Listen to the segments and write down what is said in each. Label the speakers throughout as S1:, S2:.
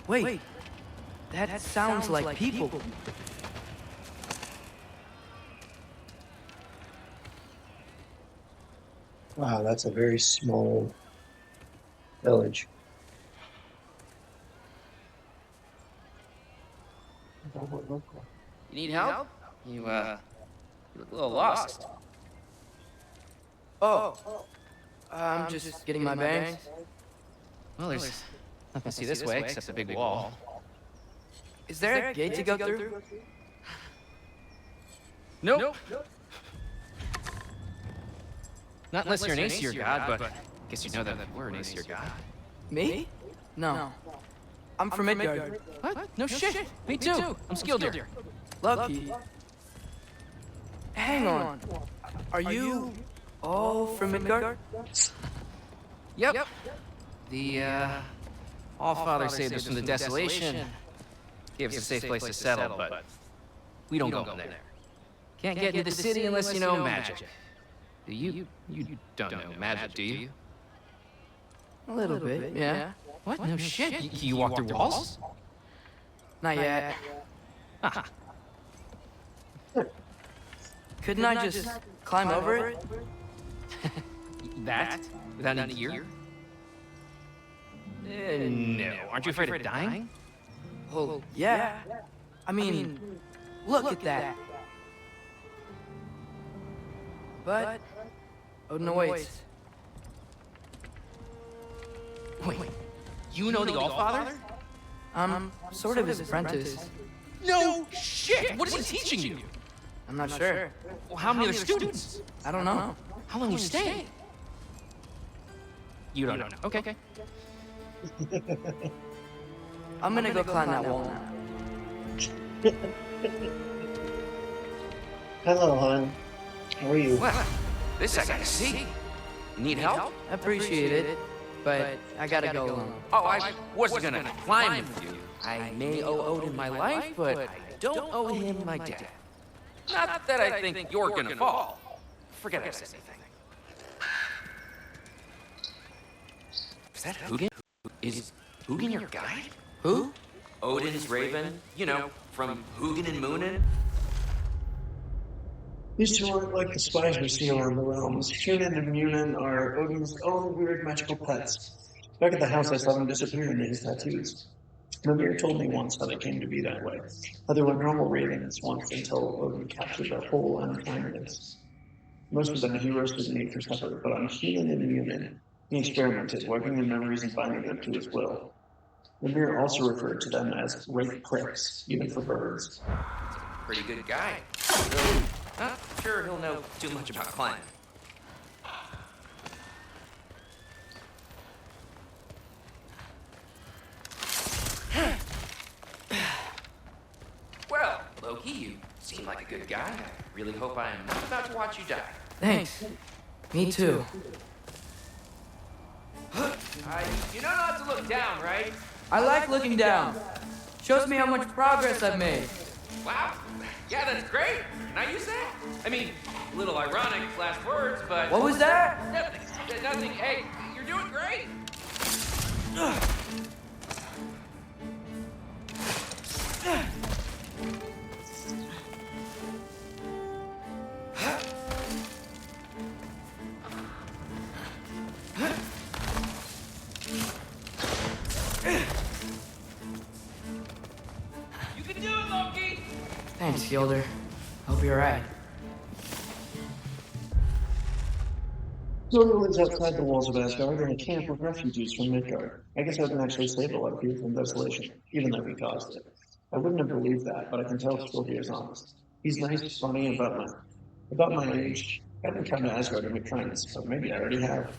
S1: Wait, that sounds like people.
S2: Wow, that's a very small village.
S3: You need help? You look a little lost.
S1: Oh, I'm just getting my bearings.
S3: Well, there's nothing to see this way except a big wall.
S1: Is there a gate to go through?
S3: Nope. Not unless you're an Aesir god, but I guess you know that we're an Aesir god.
S1: Me? No. I'm from Midgard.
S3: What? No shit. Me too. I'm skilled here.
S1: Lucky. Hang on. Are you all from Midgard?
S3: Yep. The All-Father saved us from the desolation. Gave us a safe place to settle, but we don't go in there. Can't get into the city unless you know magic. You don't know magic, do you?
S1: A little bit, yeah.
S3: What? No shit. You walk through walls?
S1: Not yet.
S3: Haha.
S1: Couldn't I just climb over it?
S3: That? Without any gear? No. Aren't you afraid of dying?
S1: Well, yeah. I mean, look at that. But Odin awaits.
S3: Wait. You know the All-Father?
S1: I'm sort of his apprentice.
S3: No shit! What is he teaching you?
S1: I'm not sure.
S3: Well, how many other students?
S1: I don't know.
S3: How long will you stay? You don't know. Okay.
S1: I'm gonna go climb that wall now.
S2: Hello, hon. How are you?
S3: Well, this I gotta see. You need help?
S1: I appreciate it, but I gotta go alone.
S3: Oh, I wasn't gonna climb with you. I may owe Odin my life, but I don't owe him my death. Not that I think you're gonna fall. Forget I said anything. Is that Hugin? Is Hugin your guide?
S1: Who?
S3: Odin's raven, you know, from Hugin and Moonin.
S2: These two aren't like the spies we see around the realms. Hunan and Munin are Odin's own weird magical pets. Back at the house, I saw them disappear into his tattoos. Mimir told me once how they came to be that way. How they were normal ravens once until Odin captured their whole unkindness. Most of them he roasted and ate for supper, but on Hunan and Munin, he experimented, wiping their memories and binding them to his will. Mimir also referred to them as great pricks, even for birds.
S3: Pretty good guy. Not sure he'll know too much about climbing. Well, Loki, you seem like a good guy. I really hope I'm not about to watch you die.
S1: Thanks. Me too.
S3: You know not to look down, right?
S1: I like looking down. Shows me how much progress I've made.
S3: Wow. Yeah, that's great. Can I use that? I mean, a little ironic last words, but...
S1: What was that?
S3: Nothing. Hey, you're doing great. You can do it, Loki!
S1: Thanks, Gilder. Hope you're right.
S2: Zora lives outside the walls of Asgard in a camp with refugees from Midgard. I guess Odin actually saved a lot of people from desolation, even though he caused it. I wouldn't have believed that, but I can tell Sylvia is honest. He's nice, funny, about my age. I haven't come to Asgard to make friends, but maybe I already have.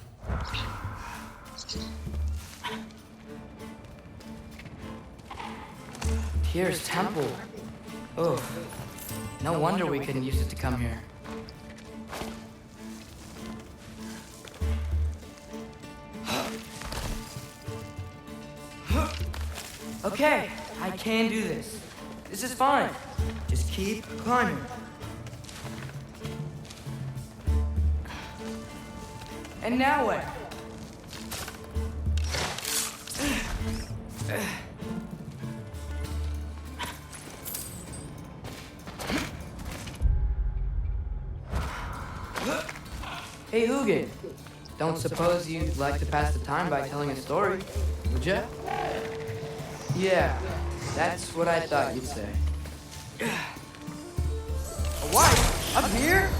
S1: Tyr's temple. Oh, no wonder we couldn't use it to come here. Okay, I can do this. This is fine. Just keep climbing. And now what? Hey, Hugin. Don't suppose you'd like to pass the time by telling a story, would ya? Yeah, that's what I thought you'd say. What? Up here?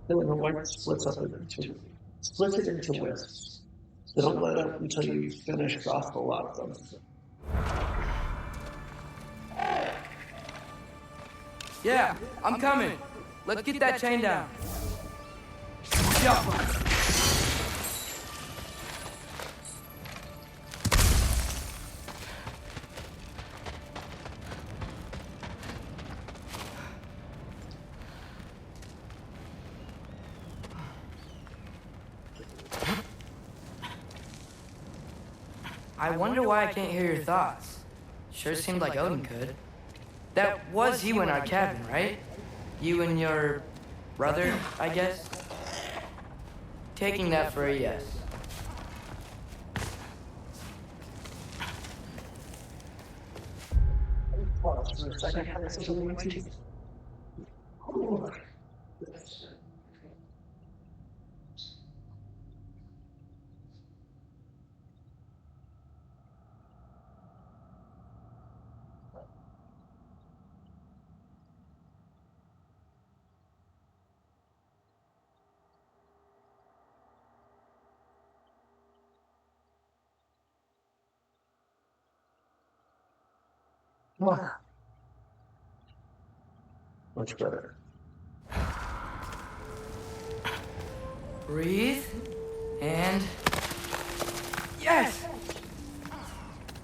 S2: Then the white splits it into wisps. So don't let up until you finish off a lot of them.
S1: Yeah, I'm coming. Let's get that chain down. Jump. I wonder why I can't hear your thoughts. Sure seemed like Odin could. That was you in our cabin, right? You and your brother, I guess? Taking that for a yes.
S2: Pause for a second. Have a little teeth. Much better.
S1: Breathe. And... Yes!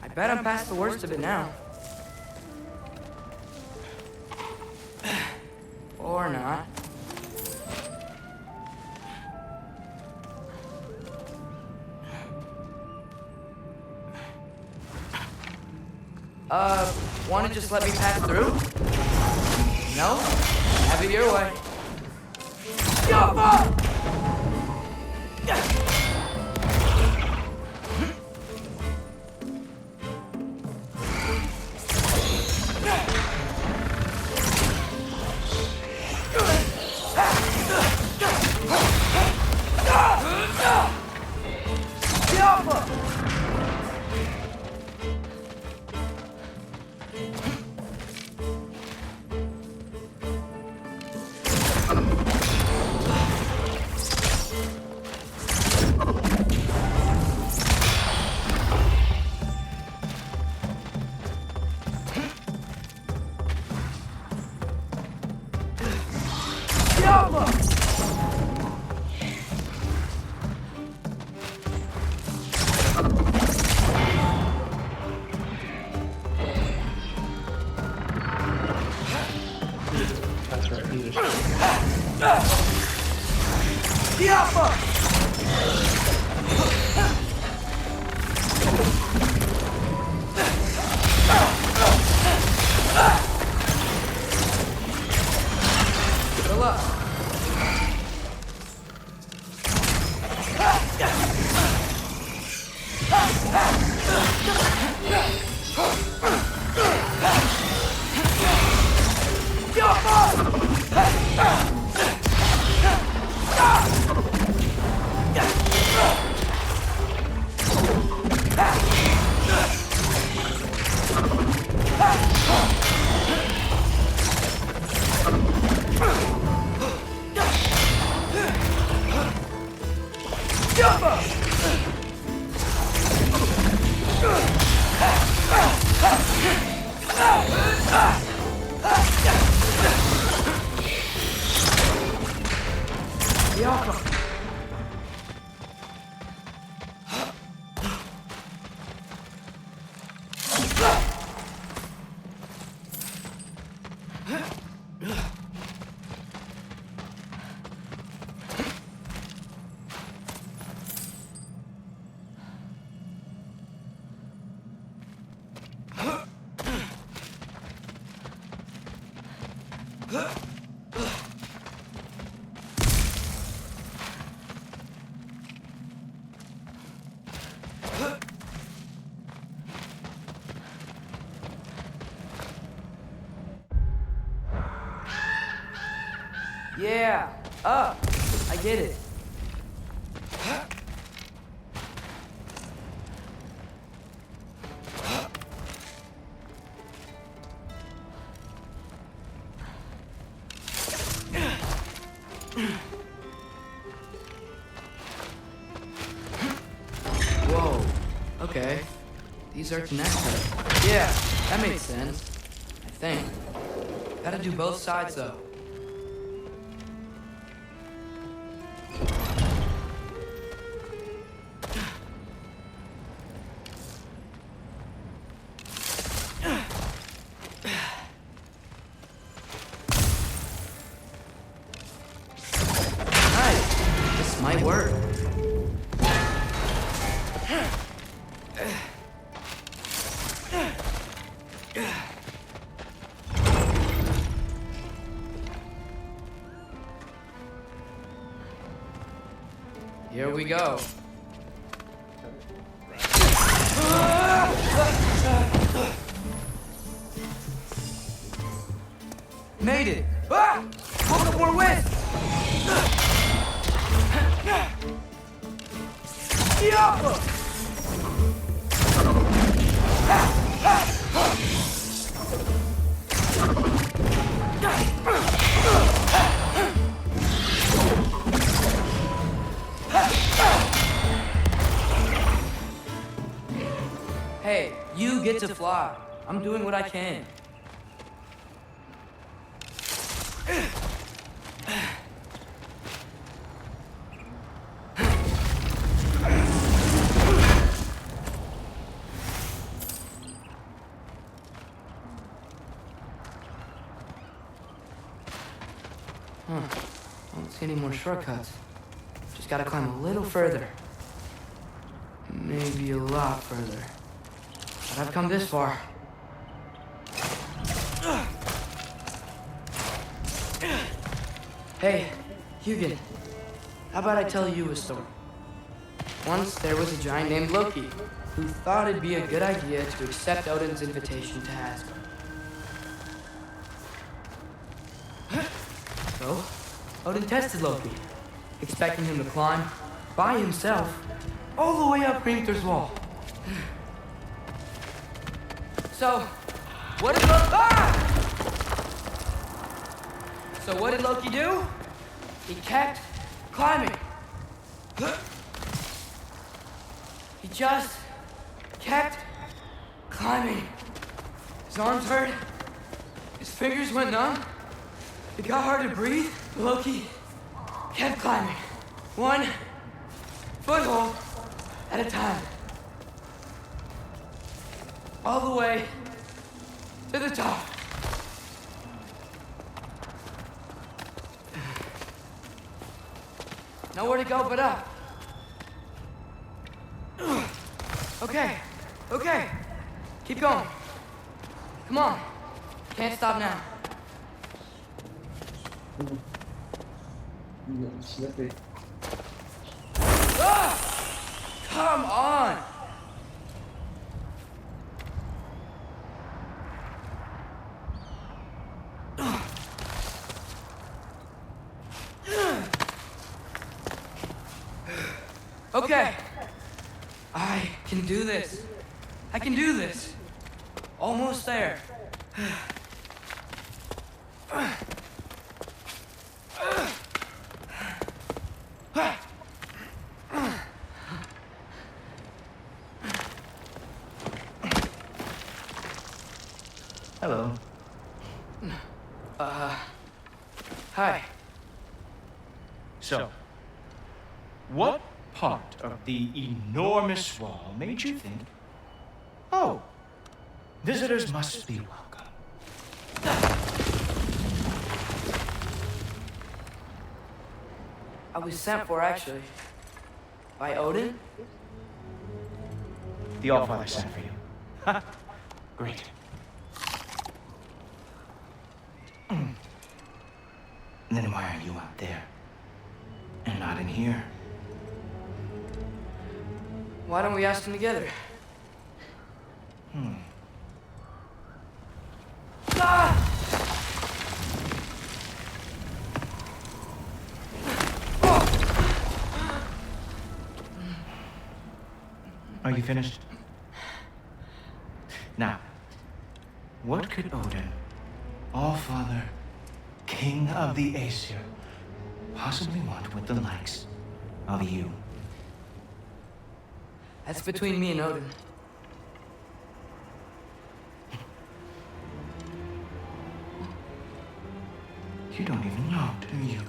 S1: I bet I'm past the worst of it now. Or not. Wanna just let me pass through? No? Have it your way.
S2: That's right, leadership.
S1: Good luck. Yeah, up. I get it. Whoa. Okay. These are connected. Yeah, that makes sense. I think. Gotta do both sides though. Nice. This might work. Here we go. Made it! Ah! Hold up, more wind! Yeah! Hey, you get to fly. I'm doing what I can. Don't see any more shortcuts. Just gotta climb a little further. Maybe a lot further. But I've come this far. Hey, Hugin. How about I tell you a story? Once there was a giant named Loki who thought it'd be a good idea to accept Odin's invitation to Asgard. So, Odin tested Loki, expecting him to climb by himself all the way up Hrimthur's wall. So, what did Loki do? He kept climbing. He just kept climbing. His arms hurt. His fingers went numb. It got hard to breathe. Loki kept climbing. One foothold at a time. All the way to the top. Nowhere to go but up. Okay, okay. Keep going. Come on. Can't stop now. Ah! Come on! Okay. I can do this. I can do this. Almost there.
S3: Hello.
S1: Hi.
S4: So, what part of the enormous wall made you think, oh, visitors must be welcome?
S1: I was sent for, actually. By Odin?
S4: The Allfather sent for you. Ha! Great. Then why are you out there? And not in here?
S1: Why don't we ask him together? Ah!
S4: Are you finished? Now, what could Odin, Allfather, King of the Aesir, possibly want with the likes of you?
S1: That's between me and Odin.
S4: You don't even know, do you?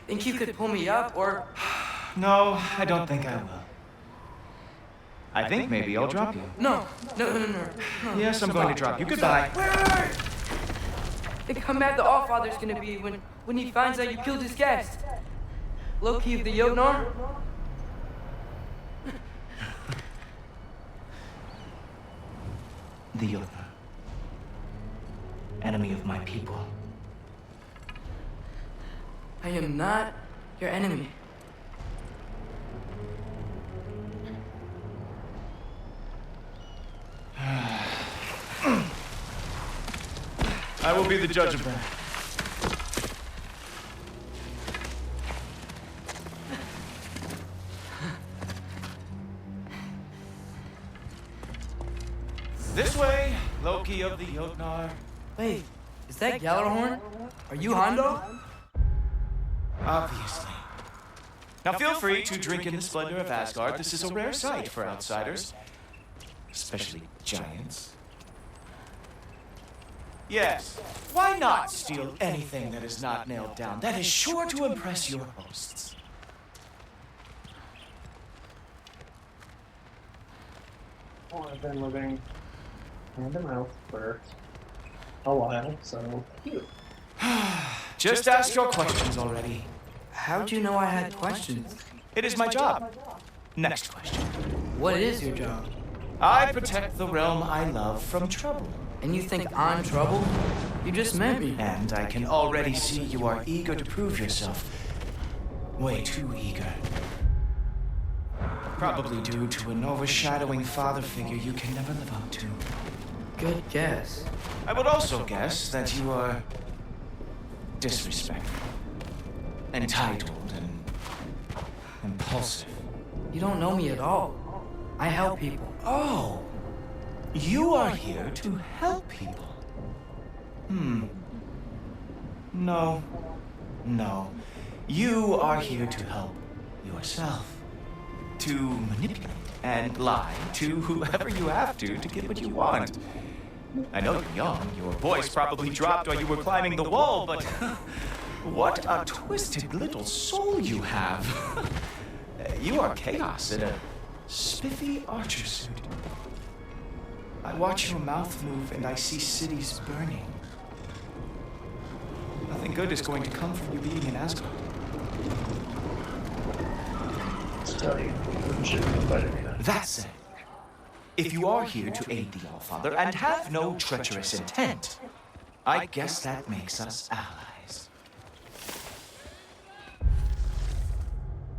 S1: Think you could pull me up, or...
S4: No, I don't think I will. I think maybe I'll drop you.
S1: No.
S4: Yes, I'm going to drop you. Goodbye.
S1: Wait! Think how mad the Allfather's gonna be when he finds out you killed his guest. Loki of the Jotnar?
S4: The Jotnar. Enemy of my people.
S1: I am not your enemy.
S4: I will be the judge of that. This way, Loki of the Jotnar.
S1: Wait, is that Gjallarhorn? Are you Hondo?
S4: Obviously. Now feel free to drink in the splendor of Asgard. This is a rare sight for outsiders. Especially giants. Yes, why not steal anything that is not nailed down? That is sure to impress your hosts.
S2: Well, I've been living hand to mouth for a while, so cute.
S4: Just ask your questions already.
S1: How'd you know I had questions?
S4: It is my job. Next question.
S1: What is your job?
S4: I protect the realm I love from trouble.
S1: And you think I'm trouble? You just met me.
S4: And I can already see you are eager to prove yourself. Way too eager. Probably due to an overshadowing father figure you can never live up to.
S1: Good guess.
S4: I would also guess that you are disrespectful, entitled, and impulsive.
S1: You don't know me at all. I help people.
S4: Oh, you are here to help people. No. You are here to help yourself. To manipulate and lie to whoever you have to get what you want. I know you're young. Your voice probably dropped while you were climbing the wall, but what a twisted little soul you have. You are chaos in a spiffy archer suit. I watch your mouth move and I see cities burning. Nothing good is going to come from you being in Asgard.
S2: Let's tell you, you should have invited me.
S4: That said, if you are here to aid the Allfather and have no treacherous intent, I guess that makes us allies.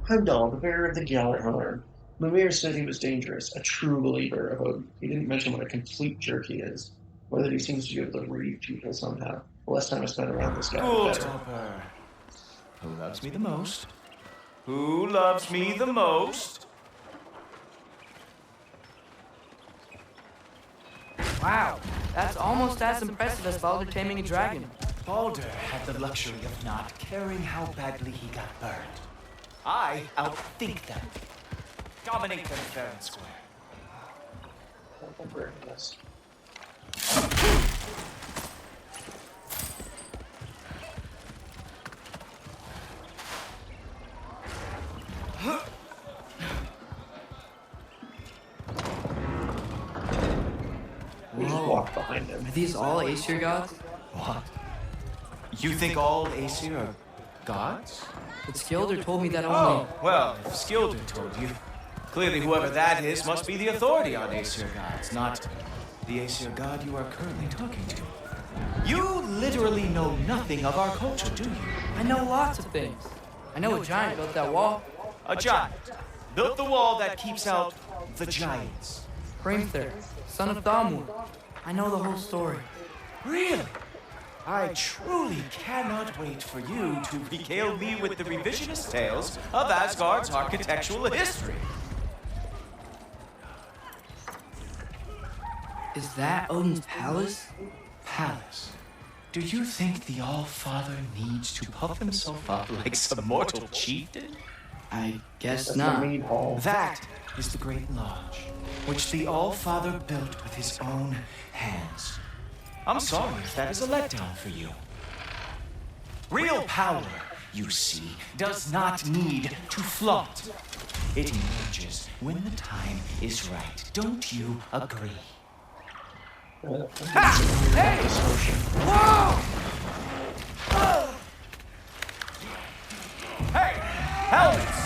S2: Heimdall, the bearer of the Gjallarhorn. Mimir said he was dangerous, a true believer of Odin. He didn't mention what a complete jerk he is, or that he seems to be able to read people somehow. The last time I spent around this guy, the better.
S4: Topper. Who loves me the most? Who loves me the most?
S1: Wow, that's almost as impressive as Baldur taming a dragon.
S4: Baldur had the luxury of not caring how badly he got burned. I outthink them. Dominate them fair and square.
S2: I'll break this. We just walk behind him.
S1: Are these all Aesir gods?
S4: What? You think all Aesir are gods?
S1: But Skilder told me that only...
S4: Oh, well, if Skilder told you, clearly whoever that is must be the authority on Aesir gods, not the Aesir god you are currently talking to. You literally know nothing of our culture, do you?
S1: I know lots of things. I know a giant built that wall.
S4: A giant built the wall that keeps out the giants.
S1: Hrimthur, son of Thamur. I know the whole story.
S4: Really? I truly cannot wait for you to regale me with the revisionist tales of Asgard's architectural history.
S1: Is that Odin's palace?
S4: Palace? Do you think the All-Father needs to puff himself up like some mortal chieftain?
S1: I guess
S2: That's
S1: not.
S2: the main hall.
S4: That is the Great Lodge, which the All-Father built with his own hands. I'm sorry if that is a letdown for you. Real power, you see, does not need to flaunt. It emerges when the time is right. Don't you agree?
S1: Hey! Whoa!
S4: Hey, helmets!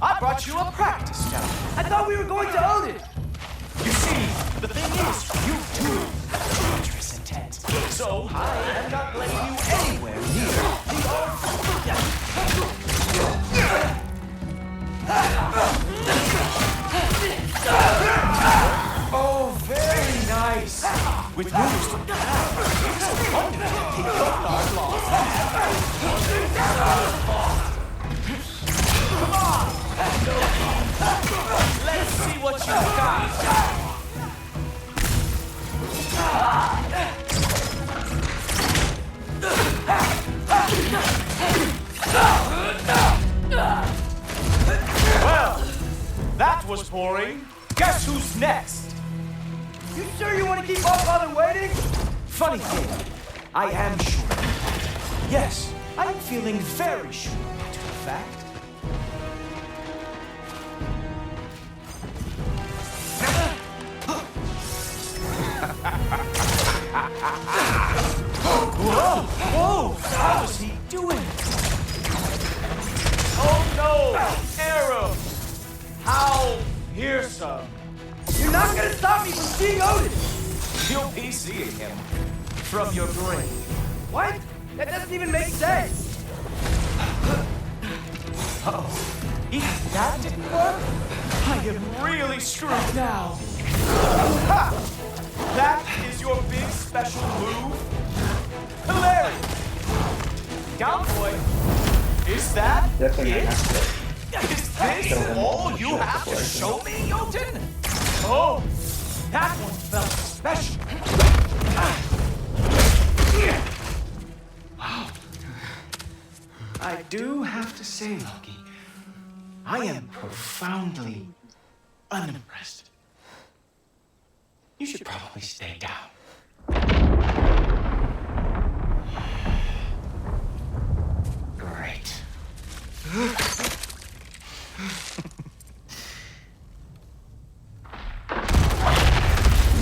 S4: I brought you a practice job.
S1: I thought we were going to Odin!
S4: You see, the thing is, you too have dangerous intent. So I am not letting you anywhere near the Oh, very nice. With moves to it's a wonder to kick your guard long. Come on! Let's see what you got. Well, that was boring. Guess who's next?
S1: You sure you want to keep our father waiting?
S4: Funny thing, I am sure of that. Yes, I'm feeling very sure, matter of fact. Whoa! Whoa! How is he doing? Oh no! Arrows! How fearsome!
S1: You're not gonna stop me from seeing Odin!
S4: You'll be seeing him from your brain.
S1: What? That doesn't even make sense!
S4: Oh, if that didn't work, I am really screwed now. Ha! That is your big special move? Hilarious! Down, boy. Is that
S2: Definitely
S4: it?
S2: not
S4: Is this all you have to show me, Jotun? Oh, that one felt special. Wow. I do have to say, Loki, I am profoundly unimpressed. You should probably stay down. Great.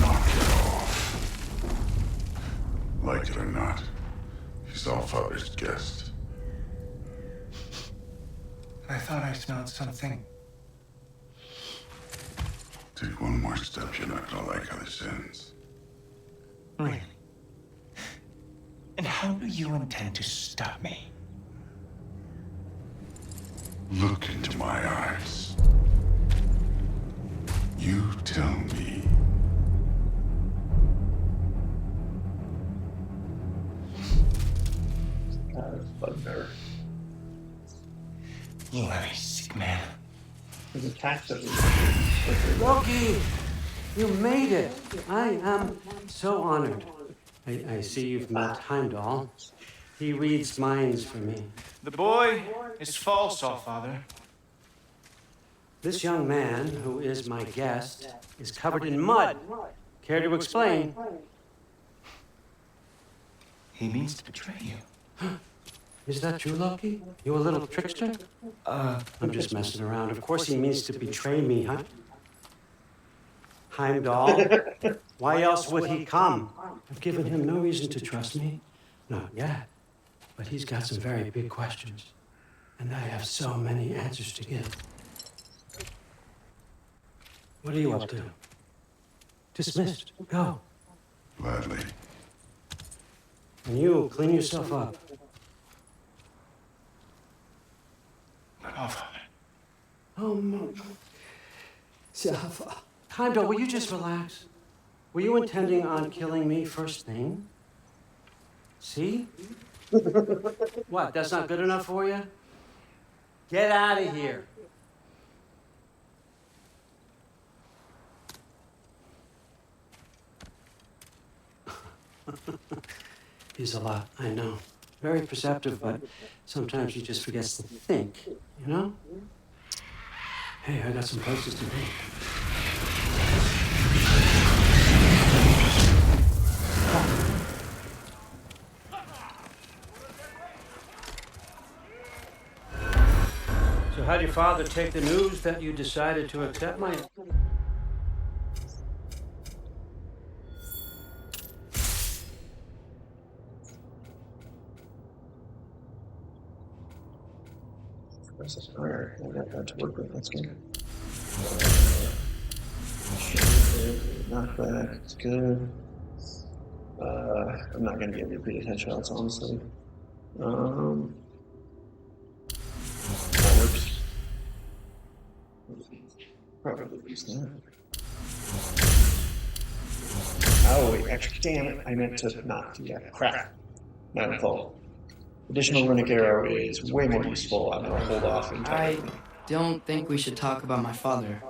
S5: Knock it off. Like it or not, he's Allfather's guest.
S4: I thought I smelled something.
S5: Take one more step, you're not gonna like how this ends.
S4: Really? And how do you intend to stop me?
S5: Look into my eyes. You tell me.
S2: That's bugbear.
S4: You are a sick man.
S2: His attacks are
S6: Loki, you made it. I am so honored. I see you've met Heimdall. He reads minds for me.
S4: The boy is false, Allfather.
S6: This young man, who is my guest, is covered in mud. Care to explain?
S4: He means to betray you.
S6: Is that true, Loki? You a little trickster? I'm just messing around. Of course he means to betray me, huh? Heimdall? Why else would he come? I've given him no reason to trust me. Not yet. But he's got some very big questions. And I have so many answers to give. What are you up to? Dismissed. Go.
S5: Gladly.
S6: And you, clean yourself up.
S4: Oh, Father.
S6: Oh, no. Heimdall, will you just relax? Were you intending on killing me first thing? See? What, that's not good enough for you? Get out of here. He's a lot, I know. Very perceptive, but sometimes he just forgets to think, you know? Hey, I got some places to be. So how'd your father take the news that you decided to accept my...
S2: Alright, I got that to work with. That's good. Knockback, it's good. I'm not gonna get repeated headshots, honestly. That works. Probably use that. Oh wait, actually, damn it! I meant to not do that. Crap. My fault. Additional runic arrow is way more useful. I'm gonna hold off entirely.
S1: I don't think we should talk about my father.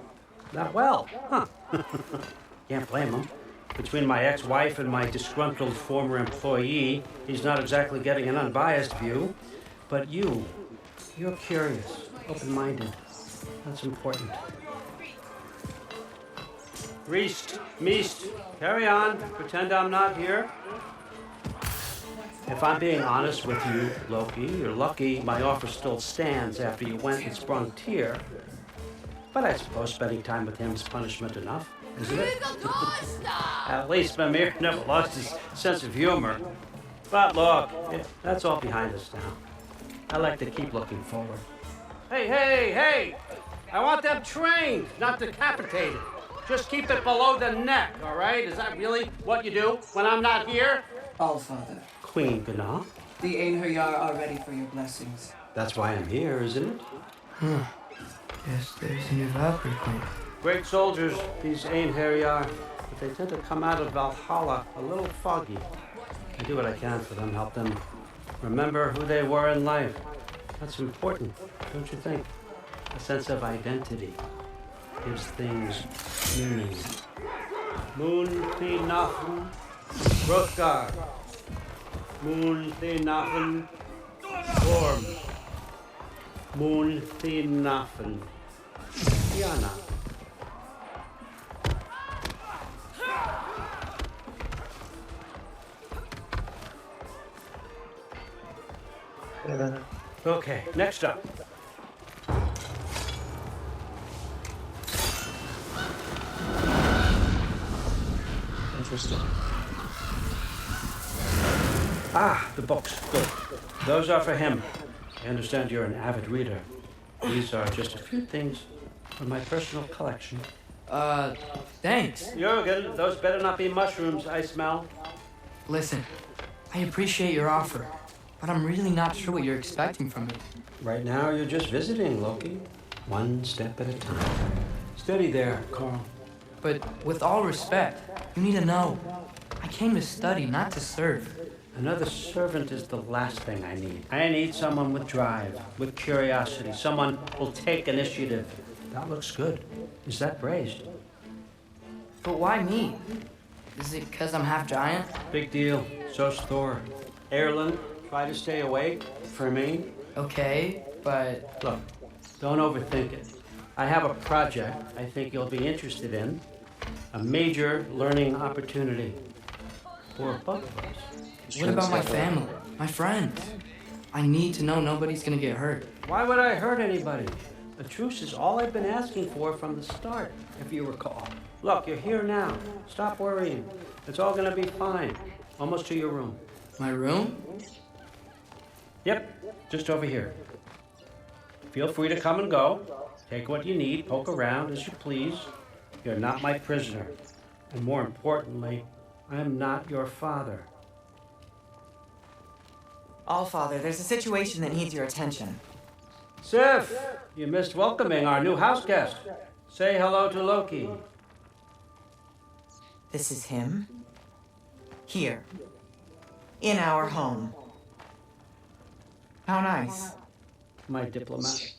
S6: Not well, huh? Can't blame him. Between my ex-wife and my disgruntled former employee, he's not exactly getting an unbiased view. But you're curious, open-minded. That's important. Reist, Meist, carry on. Pretend I'm not here. If I'm being honest with you, Loki, you're lucky my offer still stands after you went and sprung Tyr. But I suppose spending time with him is punishment enough, isn't it? At least Mimir never lost his sense of humor. But look, that's all behind us now. I like to keep looking forward. Hey! I want them trained, not decapitated. Just keep it below the neck, all right? Is that really what you do when I'm not here?
S7: Allfather,
S6: Queen Gná.
S7: the Einherjar are ready for your blessings.
S6: That's why I'm here, isn't it?
S1: Guess there's a new Valkyrie queen.
S6: Great soldiers, these Einherjar, but they tend to come out of Valhalla a little foggy. I do what I can for them, help them remember who they were in life. That's important, don't you think? A sense of identity gives things meaning. Moon Thinachen, Hrothgar. Moon Thinachen, Gorm. Moon Thinachen, Diana.
S2: Yeah, then.
S6: Okay, next up.
S2: Interesting.
S6: Ah, the books. Good. Those are for him. I understand you're an avid reader. These are just a few things from my personal collection.
S1: Thanks.
S6: Jürgen, those better not be mushrooms I smell.
S1: Listen, I appreciate your offer, but I'm really not sure what you're expecting from me.
S6: Right now, you're just visiting, Loki. One step at a time. Steady there, Carl.
S1: But with all respect, you need to know, I came to study, not to serve.
S6: Another servant is the last thing I need. I need someone with drive, with curiosity, someone who'll take initiative. That looks good. Is that praised?
S1: But why me? Is it because I'm half giant?
S6: Big deal. So's Thor. Erlen, try to stay awake for me.
S1: Okay, but
S6: Look, don't overthink it. I have a project I think you'll be interested in. A major learning opportunity for both of us.
S1: What about my family? My friends? I need to know nobody's gonna get hurt.
S6: Why would I hurt anybody? A truce is all I've been asking for from the start, if you recall. Look, you're here now. Stop worrying. It's all gonna be fine. Almost to your room.
S1: My room?
S6: Yep, just over here. Feel free to come and go. Take what you need, poke around as you please. You're not my prisoner. And more importantly, I'm not your father.
S8: Allfather, there's a situation that needs your attention.
S6: Sif, you missed welcoming our new house guest. Say hello to Loki.
S8: This is him. Here. In our home. How nice.
S6: My diplomat.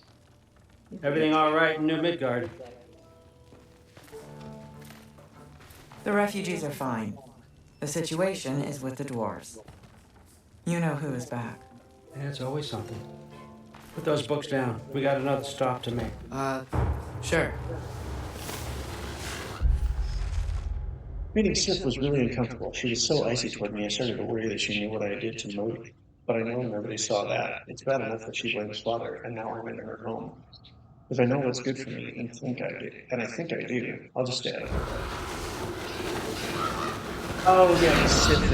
S6: Everything all right in New Midgard?
S8: The refugees are fine. The situation is with the dwarves. You know who is back.
S6: Yeah, it's always something. Put those books down. We got another stop to make.
S1: Sure.
S2: Meeting Sif was really uncomfortable. She was so icy toward me, I started to worry that she knew what I did to Modi. But I know nobody saw that. It's bad enough that she blames father, and now I'm in her home. If I know what's good for me and I think I do, I'll just stay out of it. Oh yeah, Sif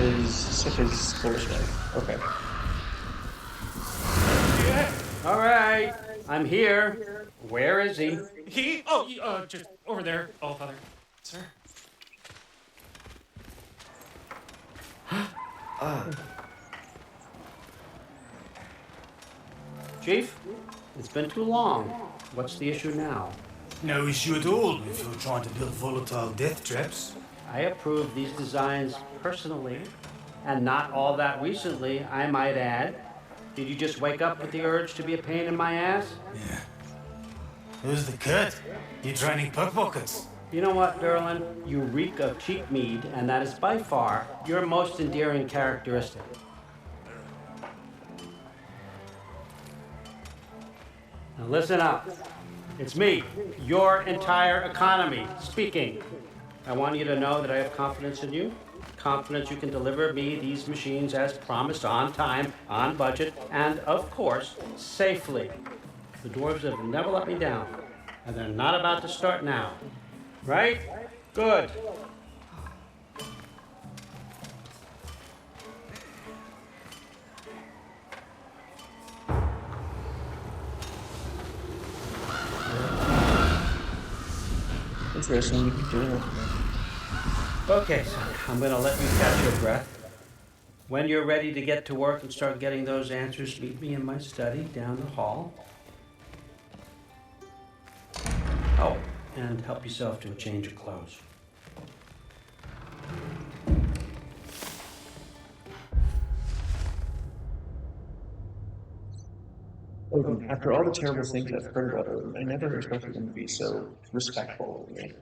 S2: is Thor's wife. Okay.
S6: All right, I'm here. Where is he?
S9: Just over there, Allfather. Sir?
S6: Chief, it's been too long. What's the issue now?
S9: No issue at all if you're trying to build volatile death traps.
S6: I approve these designs personally, and not all that recently, I might add. Did you just wake up with the urge to be a pain in my ass?
S9: Yeah. Who's the cut? You're training pickpockets.
S6: You know what, Derlin? You reek of cheap mead, and that is by far your most endearing characteristic. Now listen up. It's me, your entire economy, speaking. I want you to know that I have confidence in you. Confidence you can deliver me these machines as promised, on time, on budget, and of course, safely. The dwarves have never let me down, and they're not about to start now. Right? Good.
S2: Interesting, you keep doing it.
S6: Okay, so I'm gonna let you catch your breath. When you're ready to get to work and start getting those answers, meet me in my study down the hall. Oh, and help yourself to a change of clothes.
S2: Odin, after all the terrible things I've heard about Odin, I never expected him to be so respectful of me.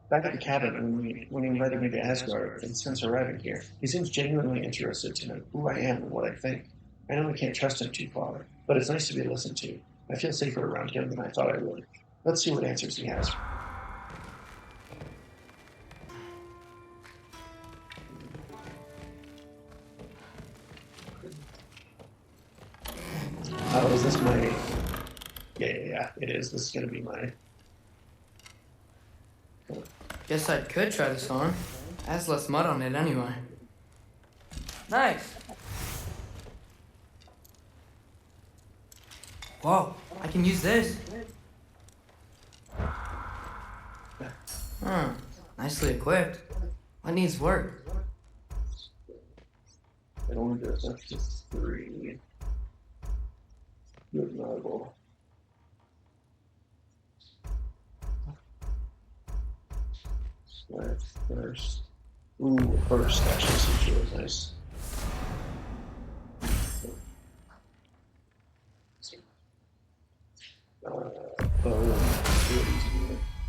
S2: Back at the cabin, when he invited me to Asgard, and since arriving here, he seems genuinely interested to know who I am and what I think. I know I can't trust him too far, but it's nice to be listened to. I feel safer around him than I thought I would. Let's see what answers he has. Oh, is this my... Yeah, it is. This is going to be my...
S1: Guess I could try this on. Has less mud on it anyway. Nice. Whoa, I can use this. Nicely equipped. What needs work?
S2: It only goes up to 3. Good level. First. Ooh, first actually seems really nice.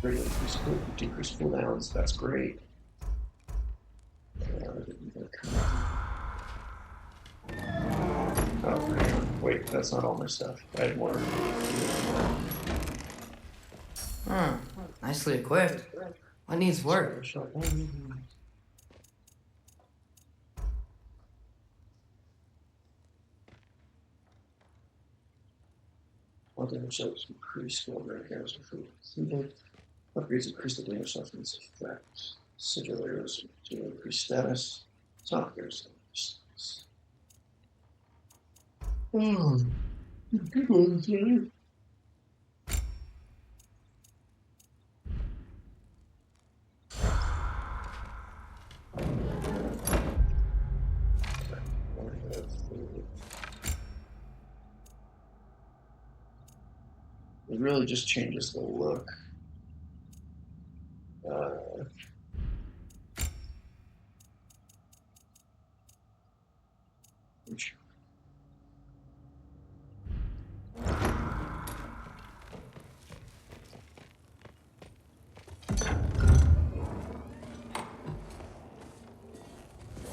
S2: Great decrease cooldowns, that's great. Oh, wait, that's not all my stuff. I had more.
S1: Nicely equipped. What needs work?
S2: One thing shows increased skill rare hairs with food. Upgrades increase the damage toughness effect. Sigil arrows to increase status. Sonic arrows. Good one, sorry. It really just changes the look.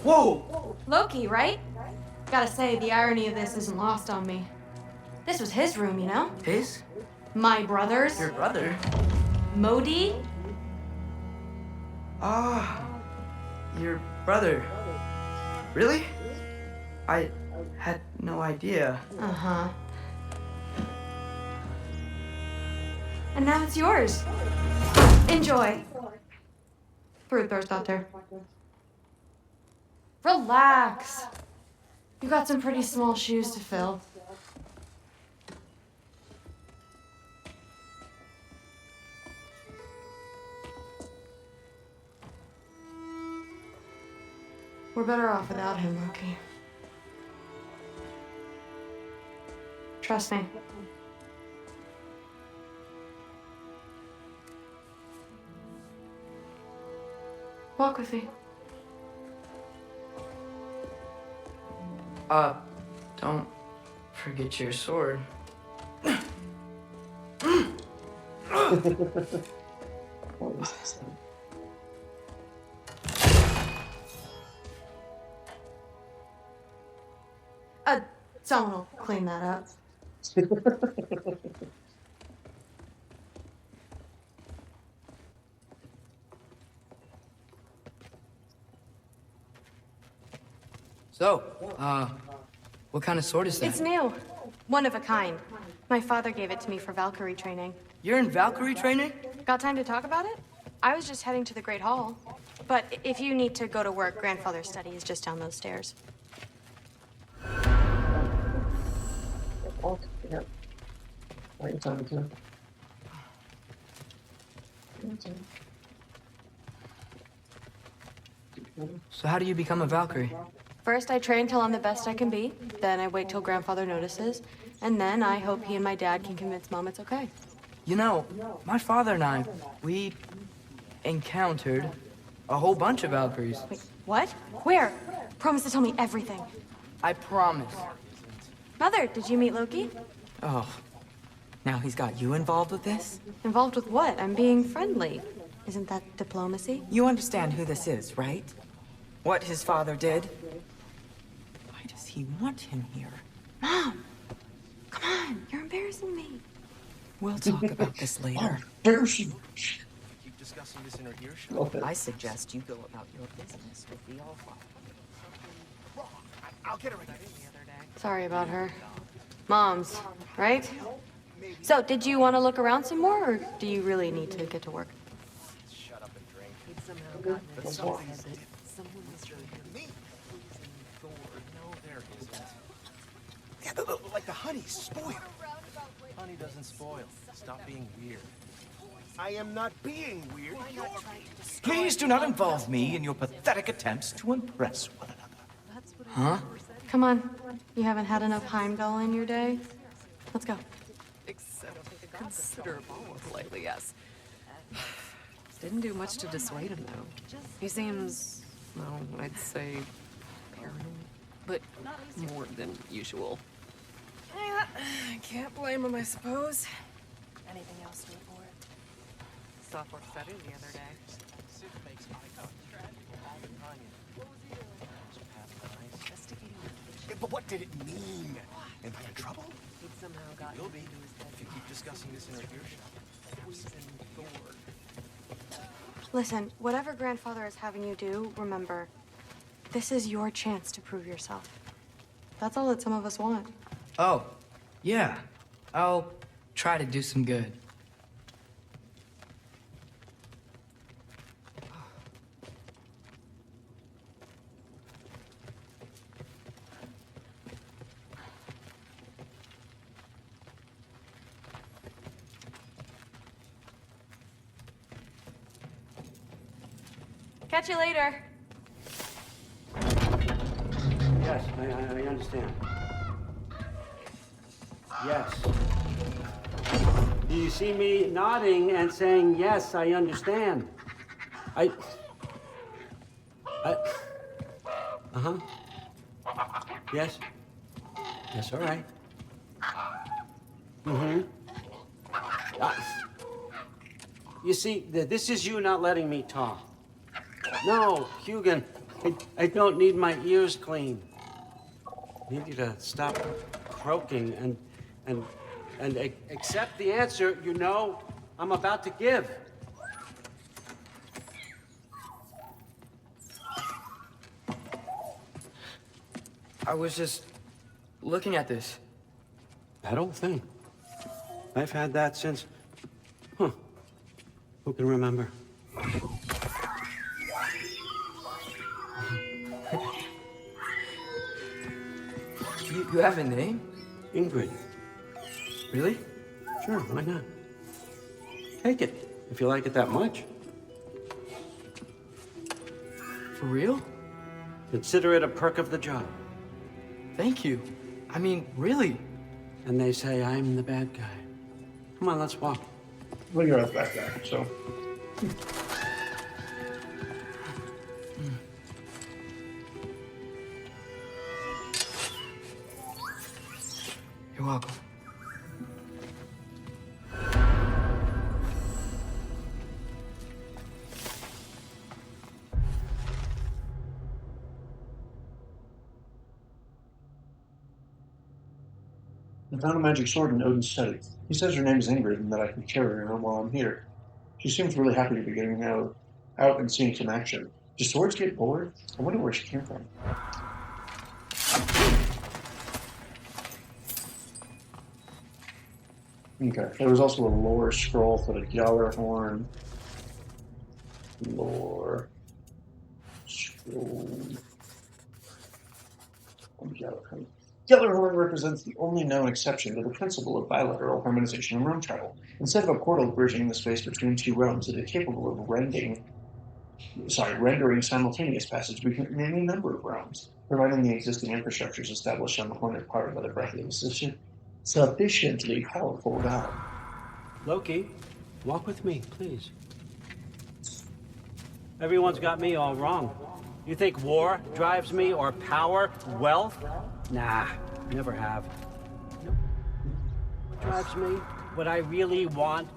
S10: Whoa! Loki, right? Gotta say, the irony of this isn't lost on me. This was his room, you know?
S1: His?
S10: My brother's.
S1: Your brother?
S10: Modi?
S1: Ah, your brother. Really? I had no idea.
S10: Uh-huh. And now it's yours. Enjoy. Fruit thirst out there. Relax. You got some pretty small shoes to fill. We're better off without him, Loki. Trust me. Walk with me.
S1: Don't forget your sword.
S2: What was this thing?
S10: Someone will clean that up.
S1: So, what kind of sword is that?
S10: It's new. One of a kind. My father gave it to me for Valkyrie training.
S1: You're in Valkyrie training?
S10: Got time to talk about it? I was just heading to the Great Hall. But if you need to go to work, grandfather's study is just down those stairs.
S2: Yeah. Wait, time to.
S1: So how do you become a Valkyrie?
S10: First, I train till I'm the best I can be. Then I wait till grandfather notices. And then I hope he and my dad can convince Mom it's okay.
S1: You know, my father and I, we encountered a whole bunch of Valkyries.
S10: Wait, what? Where? Promise to tell me everything.
S1: I promise.
S10: Mother, did you meet Loki?
S8: Oh, now he's got you involved with this?
S10: Involved with what? I'm being friendly. Isn't that diplomacy?
S8: You understand who this is, right? What his father did? Why does he want him here?
S10: Mom! Come on, you're embarrassing me.
S8: We'll talk about this later.
S2: Embarrassing.
S4: Keep discussing this in her earshot.
S8: I suggest you go about your business with the Allfather.
S4: I'll get her again.
S10: Sorry about her. Mom's, right? So, did you want to look around some more, or do you really need to get to work?
S4: Shut up and drink.
S11: He'd somehow gotten it in his
S4: Someone
S11: head that someone was trying to
S4: Me? Thor. No, there isn't. Yeah, like the honey, spoiled. Honey doesn't spoil. Stop being weird. I am not being weird. You're Please do not involve me in your pathetic attempts to impress one another.
S1: Huh?
S10: Come on. You haven't had enough Heimdall in your day? Let's go.
S11: considerable, politely, yes. Didn't do much to dissuade him, though. He seems, well, I'd say paranoid, but more than usual. Yeah, can't blame him, I suppose. Anything else to report? Software study the other day.
S4: Sid makes eye contact all the time. Yeah, but what did it mean? Am I in trouble?
S11: He'd somehow gotten
S4: You'll be
S11: into his head.
S4: if you keep discussing this in her earshot.
S11: Poison Thor.
S10: Listen, whatever grandfather is having you do, remember, this is your chance to prove yourself. That's all that some of us want.
S1: Oh, yeah. I'll try to do some good.
S10: Catch you later.
S6: Yes, I understand. Yes. You see me nodding and saying, yes, I understand. Uh-huh. Yes. Yes, all right. Mm-hmm. You see, this is you not letting me talk. No, Hugan, I don't need my ears cleaned. I need you to stop croaking and accept the answer you know I'm about to give.
S1: I was just looking at this.
S6: That old thing. I've had that since... Huh. Who can remember?
S1: You have a name?
S6: Ingrid.
S1: Really?
S6: Sure, why not? Take it, if you like it that much.
S1: For real?
S6: Consider it a perk of the job.
S1: Thank you. I mean, really.
S6: And they say I'm the bad guy. Come on, let's walk.
S2: Well, you're the bad guy, so.
S1: You're welcome.
S2: I found a magic sword in Odin's study. He says her name is Ingrid and that I can carry her while I'm here. She seems really happy to be getting out and seeing some action. Do swords get bored? I wonder where she came from. Okay, there was also a lore scroll for the Gjallarhorn. Lore scroll. Gjallarhorn. Gjallarhorn represents the only known exception to the principle of bilateral harmonization in realm travel. Instead of a portal bridging the space between two realms, it is capable of rendering simultaneous passage between any number of realms, providing the existing infrastructures established on the planet powered by the breath of a sufficiently powerful god.
S6: Loki, walk with me, please. Everyone's got me all wrong. You think war drives me, or power, wealth? Nah, never have. What drives me? What I really want?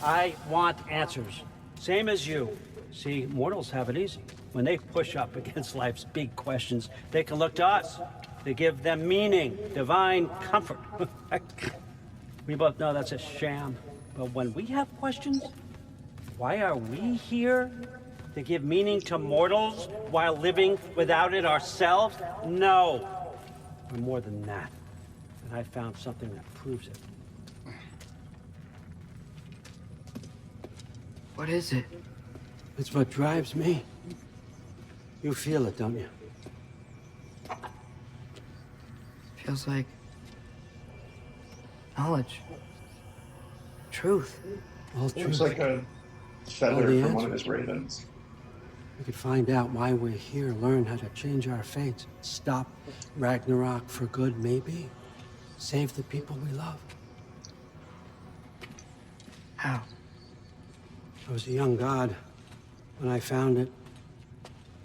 S6: I want answers. Same as you. See, mortals have it easy. When they push up against life's big questions, they can look to us. They give them meaning, divine comfort. We both know that's a sham. But when we have questions, why are we here? To give meaning to mortals while living without it ourselves? No. We're more than that. And I found something that proves it.
S1: What is it?
S6: It's what drives me. You feel it, don't you?
S1: Feels like knowledge. Truth.
S6: All truth.
S2: Looks like a feather from one of his ravens.
S6: We could find out why we're here, learn how to change our fates, stop Ragnarok for good, maybe. Save the people we love.
S1: How?
S6: I was a young god when I found it.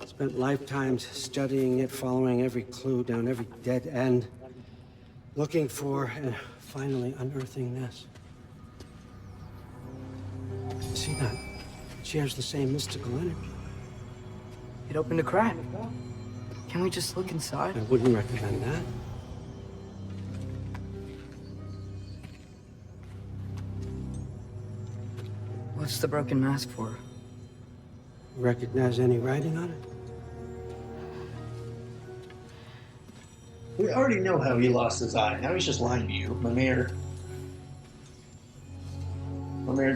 S6: Spent lifetimes studying it, following every clue down every dead end, looking for and finally unearthing this. See that? It shares the same mystical energy.
S1: It opened a crack. Can we just look inside?
S6: I wouldn't recommend that.
S1: What's the broken mask for?
S6: Recognize any writing on it?
S2: We already know how he lost his eye. Now he's just lying to you. Mimir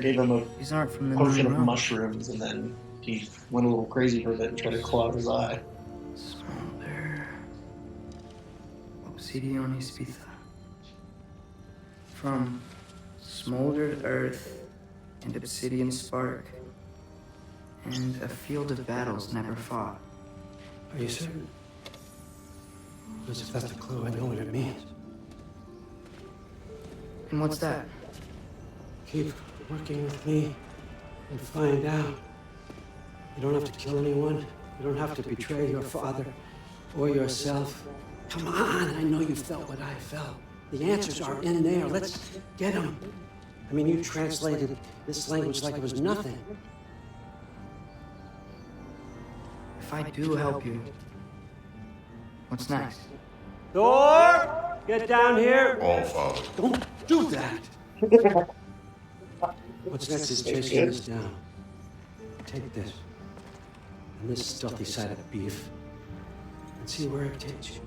S2: gave him a
S1: These aren't from the
S2: potion
S1: Moon
S2: of
S1: Realm.
S2: mushrooms, and then he went a little crazy for a bit and tried to claw his eye.
S1: Smolder. Obsidian Spitha. From smoldered earth and obsidian spark. And a field of battles never fought.
S6: Are you certain? Because if that's a clue, I know what it means.
S1: And what's that?
S6: Keep working with me and find out. You don't have to kill anyone. You don't have to betray your father or yourself. Come on, I know you felt what I felt. The answers are in there. Let's get them. I mean, you translated this language like it was nothing.
S1: If I do help you, what's next?
S6: Thor, get down here.
S5: All father.
S6: Don't do that. What's next is chasing this down. Take this and this stealthy side of beef and see where it takes you.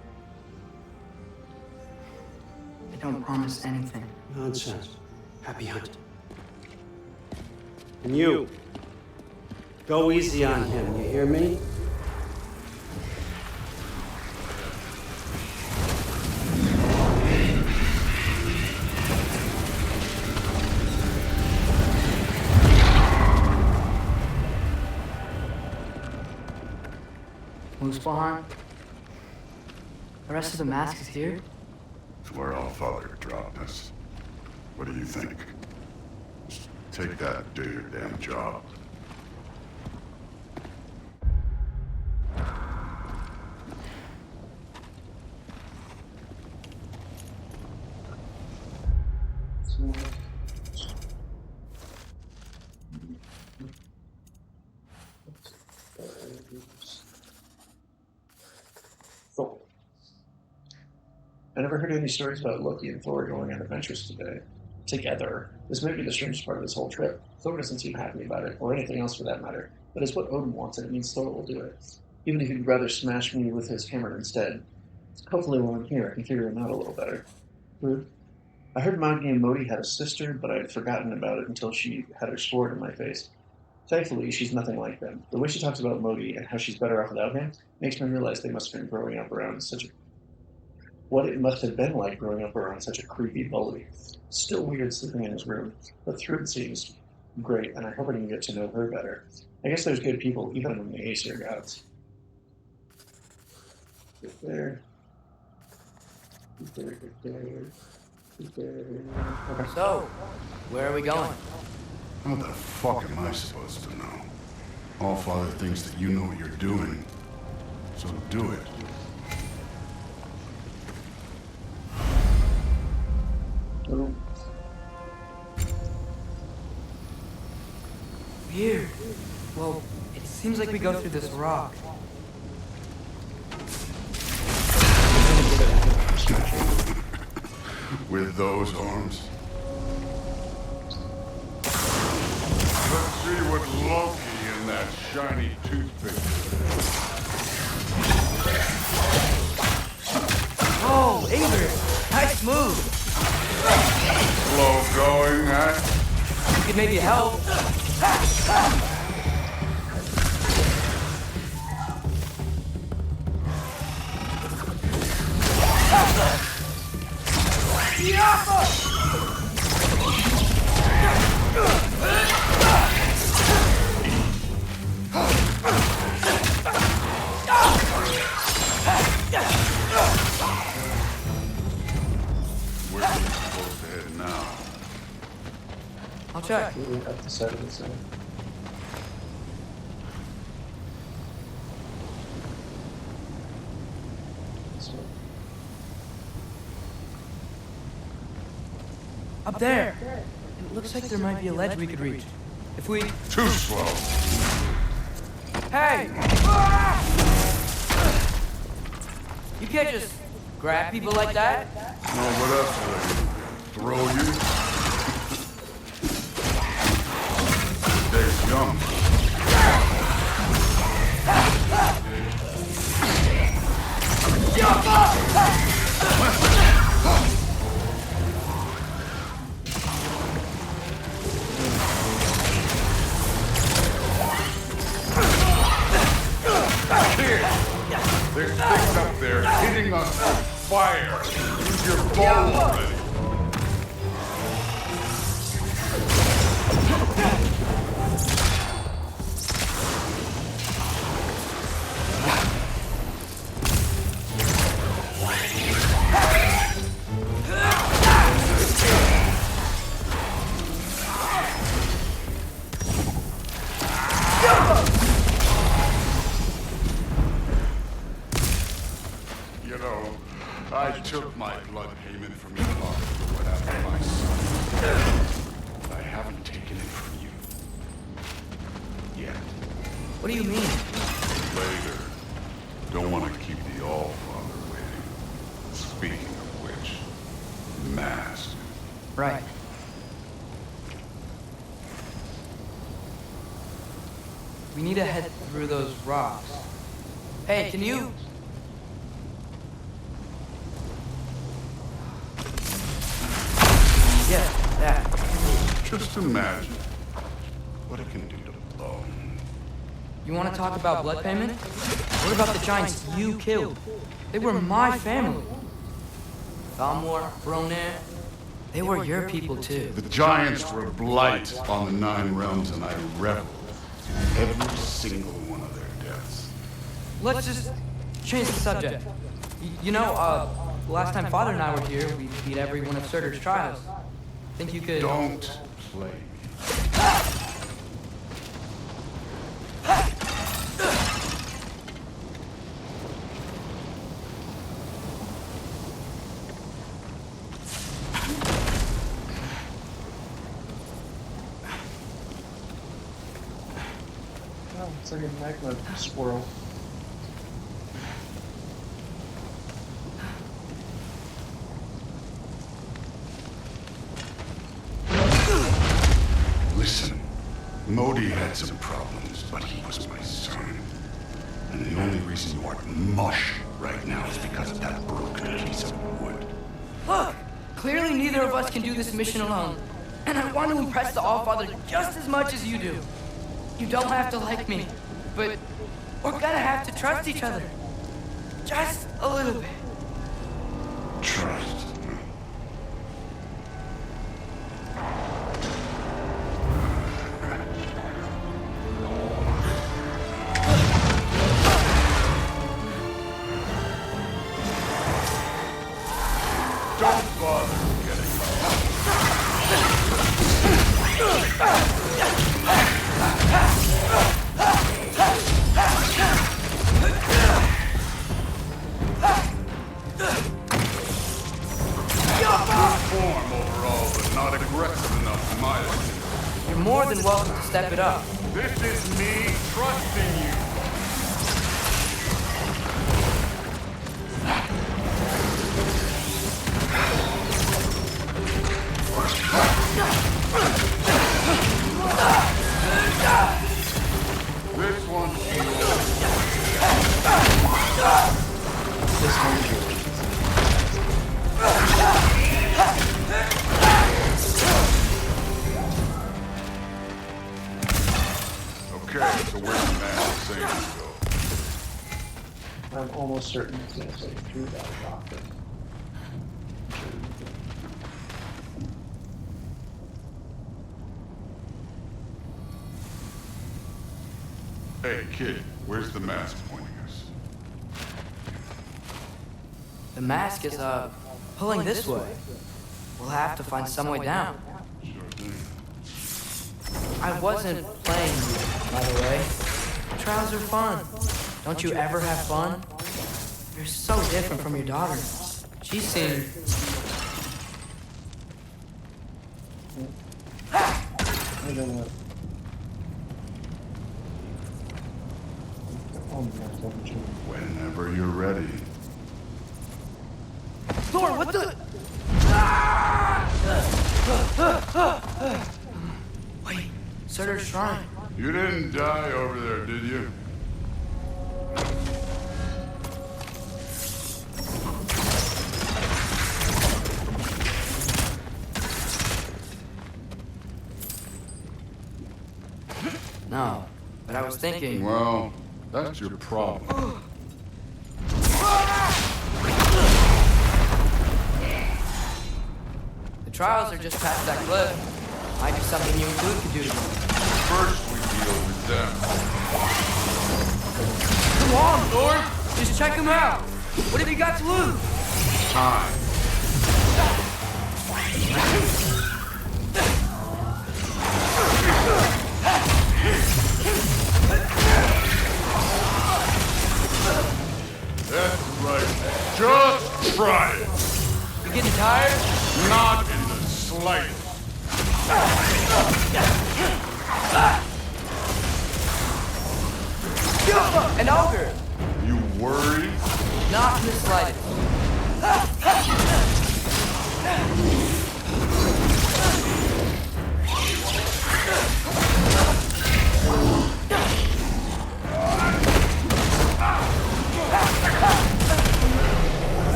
S1: I don't promise anything.
S6: Nonsense. Happy hunting. And you, go easy on him, you hear me?
S1: Muspelheim? The rest of the mask is here?
S5: It's where All Father dropped us. What do you think? Just take that and do your damn job.
S2: Thor. I never heard any stories about Loki and Thor going on adventures together. This may be the strangest part of this whole trip. Thor doesn't seem happy about it, or anything else for that matter, but it's what Odin wants, and it means Thor will do it. Even if he'd rather smash me with his hammer instead. Hopefully while I'm here, I can figure him out a little better. I heard Magni and Modi had a sister, but I had forgotten about it until she had her sword in my face. Thankfully, she's nothing like them. The way she talks about Modi and how she's better off without him makes me realize they must have been growing up around what it must have been like growing up around such a creepy bully. Still weird sleeping in his room, but Thrud seems great, and I hope I can get to know her better. I guess there's good people even among the Aesir gods. Get there. Get there, get there. Get there. Okay.
S1: So, where are we going?
S5: What the fuck am I supposed to know? All Father thinks that you know what you're doing, so do it.
S1: Weird. Well, it seems like we go through this rock.
S5: With those arms? Let's see what Loki in that shiny toothpick.
S1: Oh, Ingrid! Nice move!
S5: Slow going, huh?
S1: You could maybe help.
S5: Where are we supposed to head now?
S1: I'll check.
S2: Up the side of the sun.
S1: Up there! It looks like there might be a ledge we could reach. If we...
S5: Too slow.
S1: Hey! You can't just grab people like that.
S5: Well, what else do they do? Throw you? Dave's young. fire! Use your bow already! You know, I took my blood payment from your father for what happened to my son. But I haven't taken it from you. Yet.
S1: What do you mean?
S5: Later. Don't want to keep the All-Father waiting. Speaking of which, mask.
S1: Right. We need to head through those rocks. Hey, can you... Yeah, that.
S5: Just imagine what it can do to bone.
S1: You want to talk about blood payment? What about the giants you killed? They were my family. Thamor, Bronir, they were your people too.
S5: The giants were a blight on the 9 realms, and I reveled in every single one of their deaths.
S1: Let's just change the subject. You know, last time Father and I were here, we beat every one of Surtur's trials. Think you could...
S5: Don't play me.
S2: Oh, it's like a magma swirl.
S5: Listen, Modi had some problems, but he was my son. And the only reason you aren't mush right now is because of that broken piece of wood.
S1: Look! Clearly neither of us can do this mission alone. And I want to impress the Allfather just as much as you do. You don't have to like me, but we're gonna have to trust each other. Just a little bit.
S5: Trust. Don't bother getting Good form overall, but not aggressive enough in my opinion.
S1: You're more than welcome to step it up.
S5: This is me trusting you. This one's Okay, so where's the man saying to go?
S2: I'm almost certain it's going to say through that rock.
S5: Hey, kid, where's the mask pointing us?
S1: The mask is, pulling this way. We'll have to find some way down.
S5: Sure thing.
S1: I wasn't playing you, by the way. Trials are fun. Don't you ever have fun? You're so different from your daughter. She seemed...
S2: I don't know.
S5: Whenever you're ready.
S1: Thor, what the... Wait, Surtur's shrine.
S5: You didn't die over there, did you?
S1: No, but I was thinking...
S5: Well, that's your problem.
S1: trials are just past that cliff. Might be something you and Dude could do together.
S5: First we deal with them.
S1: Come on, Thor! Just check him out! What have you got to lose?
S5: Time. That's right. Just try it.
S1: You getting tired?
S5: Not in the slightest.
S1: An ogre!
S5: You worried?
S1: Not in the slightest.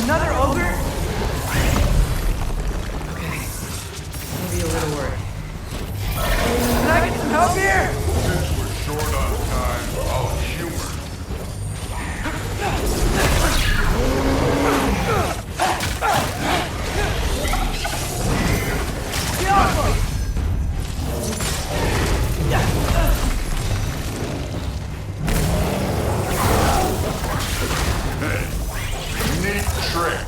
S1: Another ogre? Okay. Maybe a little worried. Can I get some help here?
S5: Since we're short on time, I'll humor. Hey, neat trick.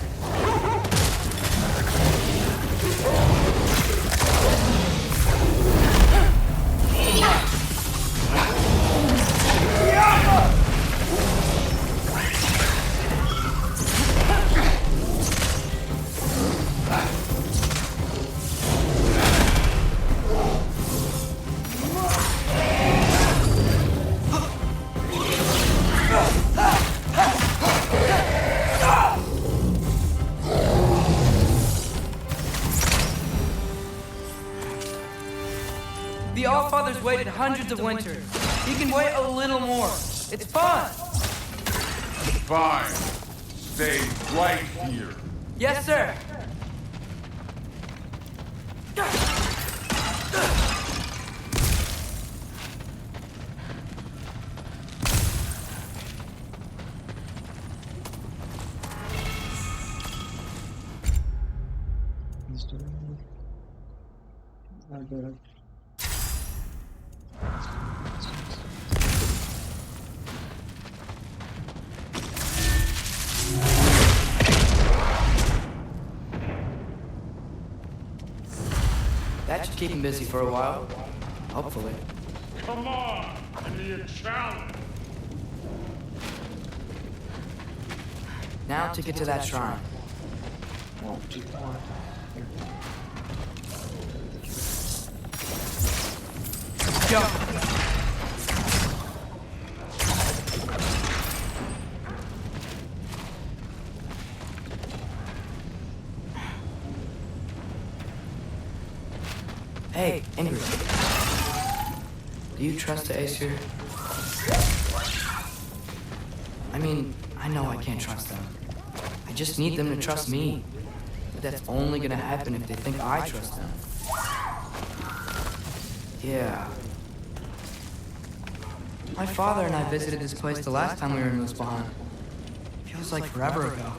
S1: The Allfather's waited hundreds of winters. He can wait a little more. It's fun.
S5: Fine. Stay right here.
S1: Yes, sir. That should keep him busy for a while. Hopefully.
S5: Come on, I need a challenge.
S1: Now to get to that shrine. Jump! Hey, Ingrid. Do you trust the Aesir? I mean, I know I can't trust them. I just need them to trust me. But that's only gonna happen if they think I trust them. Yeah. My father and I visited this place the last time we were in Muspelheim. Feels like forever ago.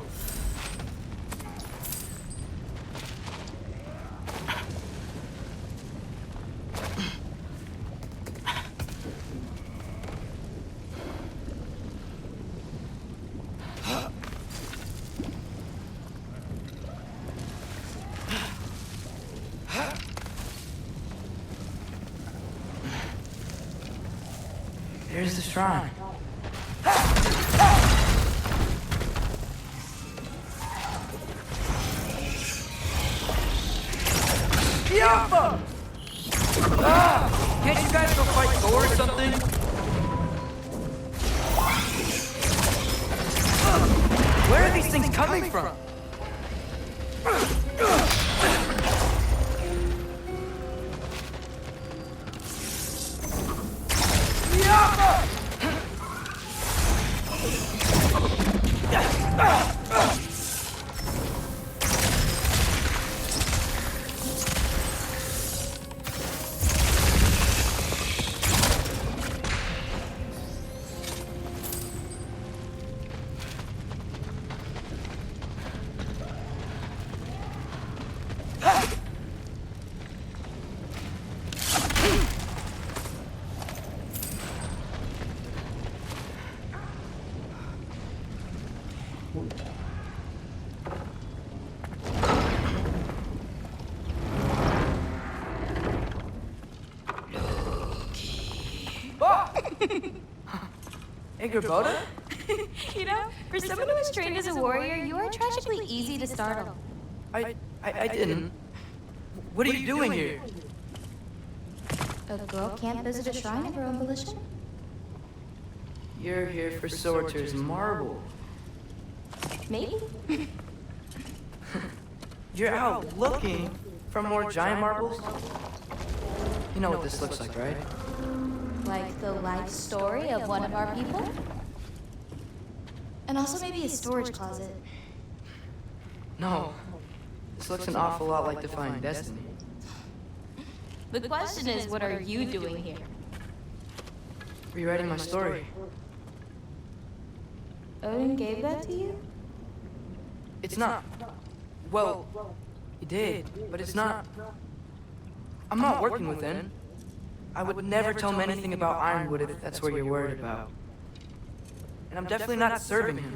S1: There's the shrine. Yappa! Can't you guys go fight Thor or something? Where are these things coming from? Boda?
S10: You know, for someone who was trained as a warrior, you are tragically easy to startle.
S1: I didn't. What are you doing here?
S10: A girl can't visit a shrine of her own volition?
S1: You're here for Sorter's marble.
S10: Maybe.
S1: You're out looking for more giant marbles? You know what this looks like, right?
S10: Like the life story of one of our people? And also maybe a storage closet.
S1: No. This looks an awful lot like Defying Destiny.
S10: The question is, what are you doing here?
S1: Rewriting my story.
S10: Odin gave that to you?
S1: It's not. Well, he did, but it's not. I'm not working with him. I would never tell him anything about Ironwood if that's what you're worried about. And I'm definitely not serving him.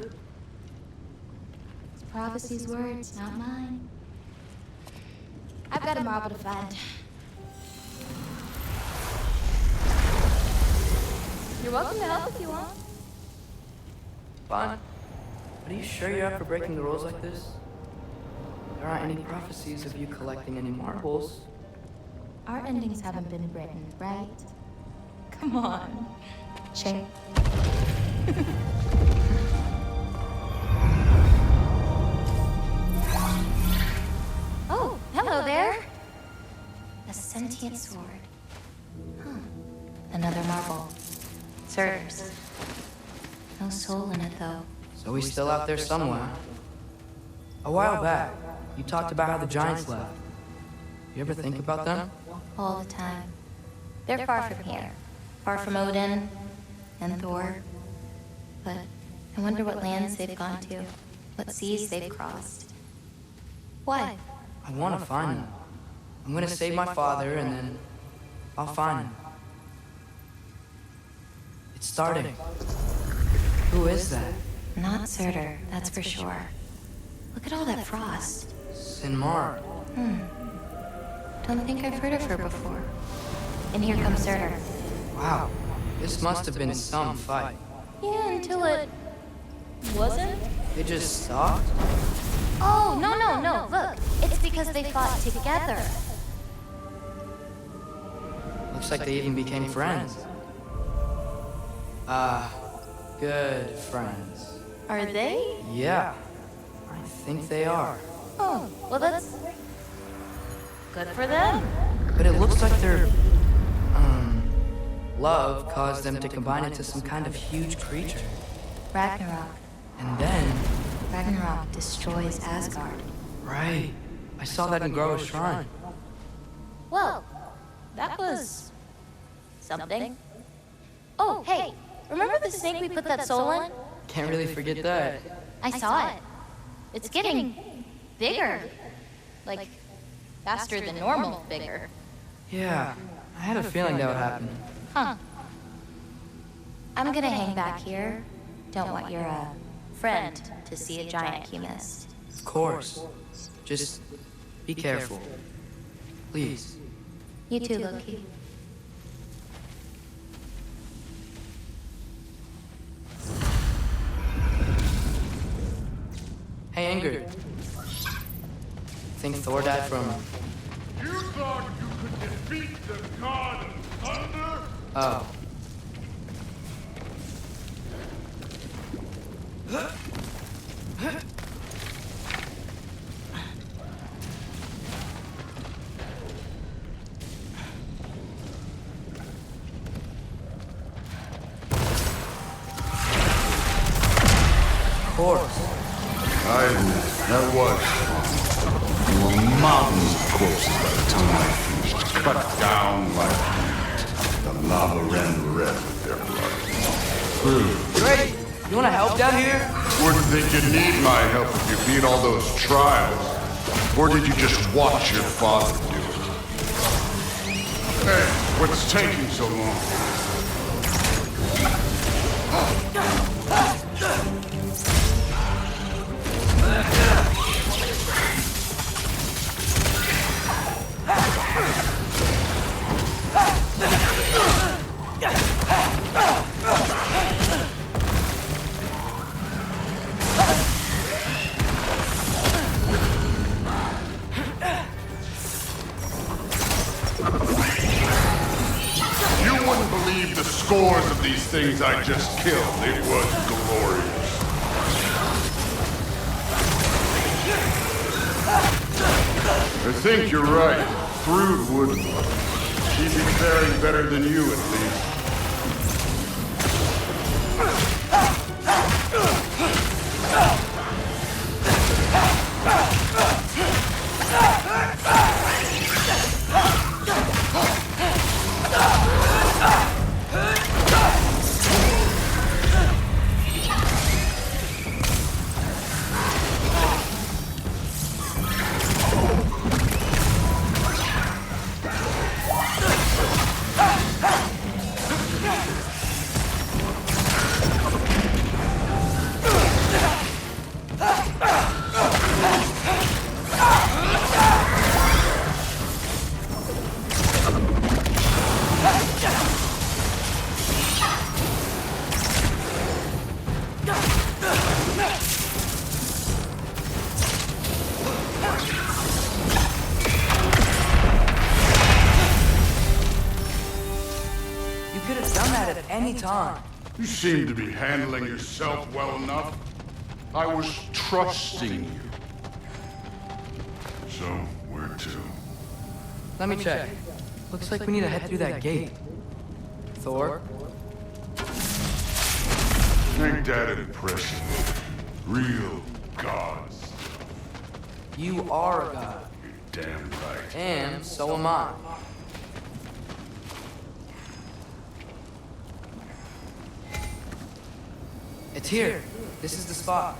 S10: It's prophecy's words, not mine. I've got a marble to find. You're welcome to help if you want.
S1: Fine. But are you sure you're up for breaking the rules like this? There aren't any prophecies of you collecting any marbles.
S10: Our endings haven't been written, right? Come on. Shay. Oh, hello there. A sentient sword. Huh. Another marble. Surtur's. No soul in it, though.
S1: So he's still out there somewhere. A while back, you talked about how the giants left. You ever think about them?
S10: All the time. They're far from here. Far from Odin and Thor. But I wonder what lands they've gone to. What seas they've crossed. Why?
S1: I want to find them. I'm going to save my father and then I'll find him. It's starting. Who is that?
S10: Not Surtur, that's for sure. Look at all that frost.
S1: Sinmar.
S10: Don't think I've heard of her before. And here comes Surtur.
S1: Wow. This must have been some fight.
S10: Yeah, until it wasn't.
S1: They just stopped?
S10: Oh, no. Look, it's because they fought together.
S1: Looks like they even became friends. Good friends.
S10: Are they?
S1: Yeah. I think they are.
S10: Oh, well that's good for them.
S1: But it looks like their, love caused them to combine into some kind of huge creature.
S10: Ragnarok.
S1: And then...
S10: Ragnarok destroys Asgard.
S1: Right. I saw that in Groa's shrine.
S10: Well, that was... something. Oh, hey, remember the snake we put that soul in?
S1: Can't really forget that.
S10: I saw it. It's getting bigger. Like, faster than normal bigger.
S1: Yeah, I had a feeling that would happen.
S10: Huh. I'm gonna hang back here. Don't want your, friend to see a giant he missed.
S1: Of course. Just be careful. Please.
S10: You too, Loki.
S1: Hey, Ingrid. Think Thor died from...
S5: You thought you could defeat the god of thunder?
S1: Oh. Of course.
S5: I admit, that was fun. There were mountains of corpses by the time I finished, cut down like the lava ran red with their blood.
S1: Great! You wanna help down here?
S5: Wouldn't think you'd need my help if you beat all those trials. Or did you just watch your father do it? Hey, what's taking so long? You wouldn't believe the scores of these things I just killed. It was glorious. I think you're right. Thrud wouldn't. She'd be faring better than you, at least.
S1: Time.
S5: You seem to be handling yourself well enough. I was trusting you. So, where to?
S1: Let me check. Looks like we need to head through that gate. Thor?
S5: Ain't that impressive? Real gods.
S1: You are a god.
S5: You're damn right.
S1: And so am I. It's here. This is the spot.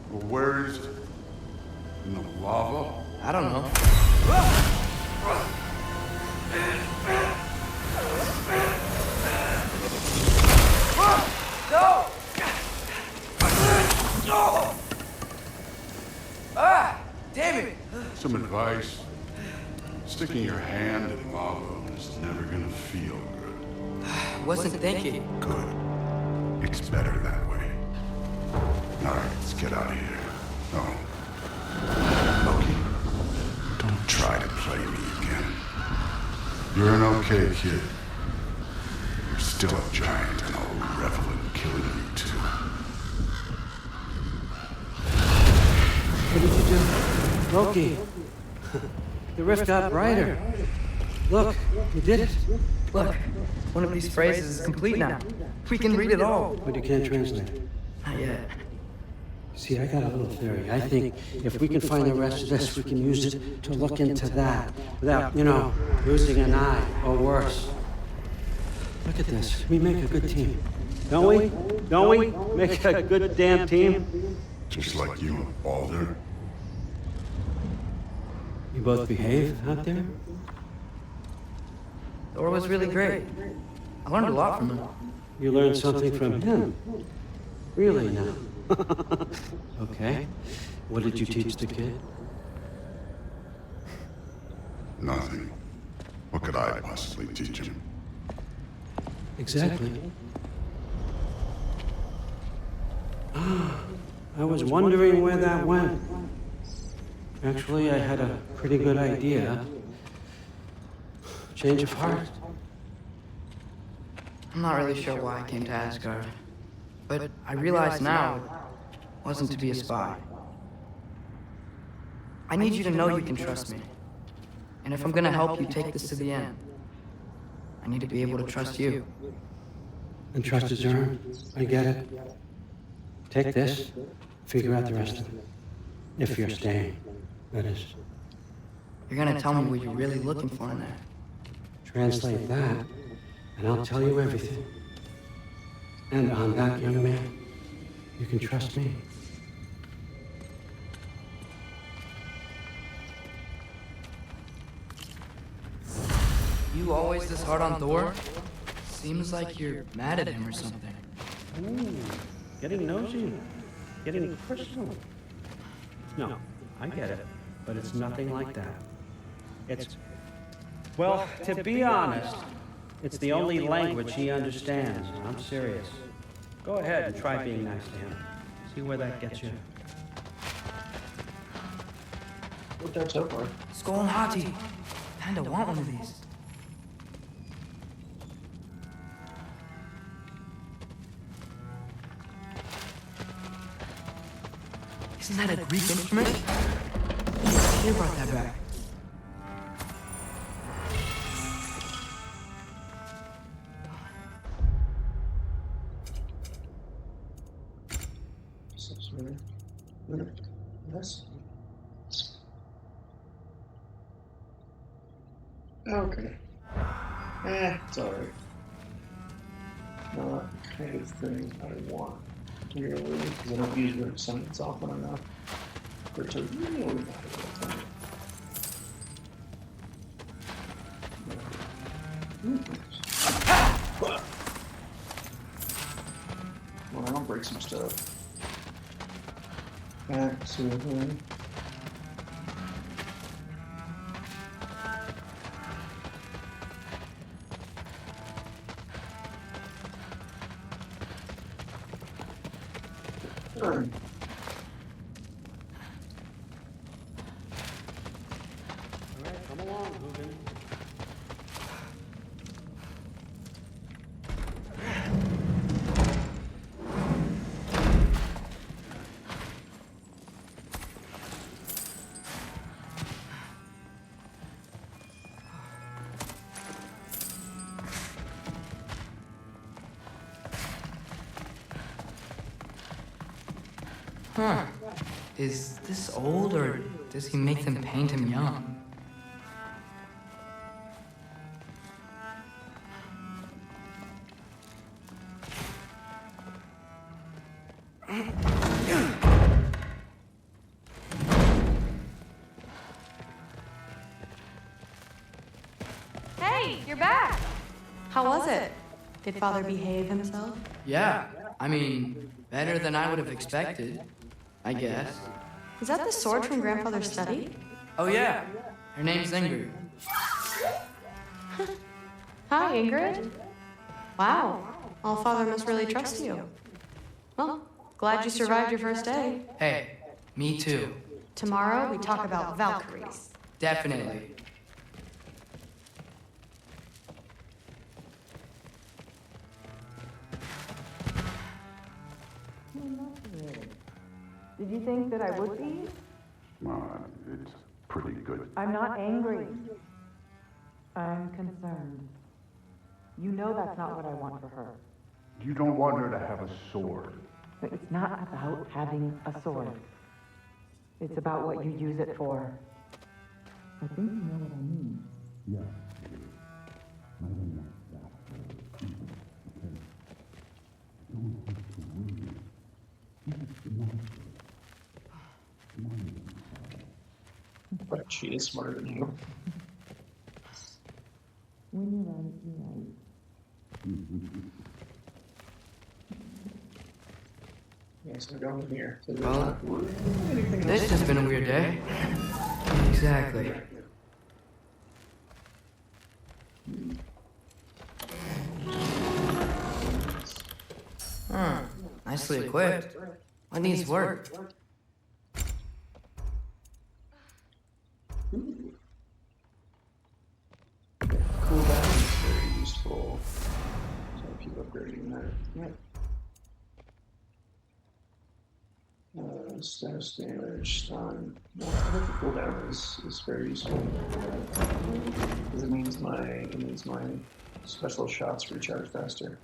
S5: Well, where is it? In the lava?
S1: I don't know. No! Ah! Damn it!
S5: Some advice. Sticking your hand in lava is never gonna feel good.
S1: Wasn't thinking.
S5: Good. It's better that way. All right, let's get out of here. Oh. Loki, don't try to play me again. You're an okay kid. You're still a giant, and I'll revel in killing you too.
S6: What did you do? Loki. The rift got brighter. Look, you did it.
S1: Look, one of these phrases is complete now. We can read it all.
S6: But you can't translate.
S1: Not yet.
S6: See, I got a little theory. I think if we can find the rest of this, we can use it to look into that without, losing an eye or worse. Look at this. We make a good team. Don't we? Don't we? Make a good damn team?
S5: Just like you and Baldur.
S6: You both behave out there?
S1: Thor was really great. I learned a lot from him.
S6: You learned something from him? Really now? Okay. What did you teach the kid?
S5: Nothing. What could I possibly teach him?
S6: Exactly. I was wondering where that went. Actually, I had a pretty good idea. Change of heart.
S1: I'm not really sure why I came to Asgard. But I realize now it wasn't to be a spy. I need you to know you can trust me. And if I'm gonna help you take this to the end, I need to be able to trust you.
S6: And trust is earned. I get it. Take this, figure out the rest of it. If you're staying, that is.
S1: You're gonna tell me what you're really looking for in there.
S6: Translate that, and I'll tell you everything. And on that, young man, you can trust me.
S1: You always this hard on Thor? Seems like you're mad at him or something.
S6: Ooh, getting nosy, getting personal. No, I get it, but it's nothing like that. Well, to be honest, it's the only language he understands. I'm serious. Go ahead and try being nice to him. See where that gets you.
S2: What's that so far?
S1: Skull and Hati. Kinda want one of these. Isn't that a Greek instrument? You brought that back.
S2: Yes. Okay. It's alright. Not the kind of thing I want. Really, because I don't use root sentence often enough for it to really matter what I think. Well, I'll break some stuff. Absolutely. Alright,
S6: come along, Hoogan.
S1: Huh. Is this old, or does he make them paint him young?
S12: Hey, you're back! How was it? Did Father behave himself?
S1: Yeah, I mean, better than I would have expected, I guess.
S12: Is that the sword from Grandfather's study?
S1: Oh yeah, her name's Ingrid.
S12: Hi, Ingrid. Wow, All Father must really trust you. Well, glad you survived your first day.
S1: Hey, me too.
S12: Tomorrow we talk about Valkyries.
S1: Definitely.
S13: Did you think that I would be?
S5: It's pretty good.
S13: I'm not angry. I'm concerned. You know that's not what I want for her.
S5: You don't want her to have a sword.
S13: But it's not about having a sword. It's about what you use it for. I think you know what I mean.
S5: Yeah.
S2: but she is smarter than you.
S13: When you're right, you're right.
S2: Yes, we're going here. So
S1: Well, this has been a weird day. Exactly. Huh. Nicely equipped. What needs work?
S2: Cooldown is very useful. So I'll keep upgrading that. Yep. Status damage, stun. No, I think the cooldown is very useful. Because it means my special shots recharge faster.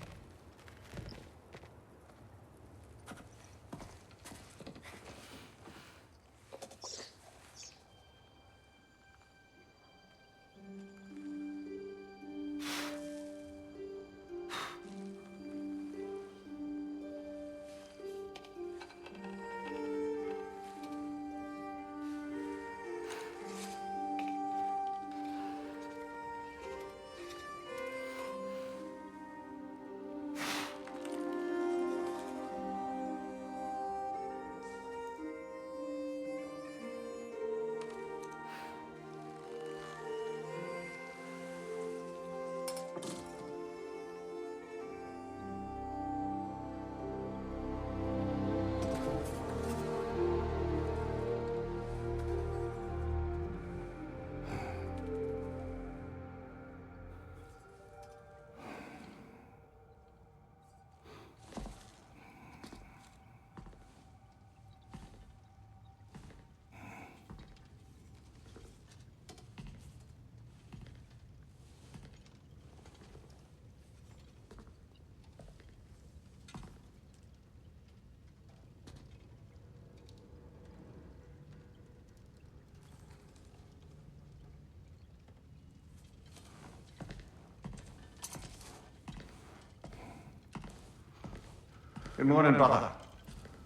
S5: Good morning, brother.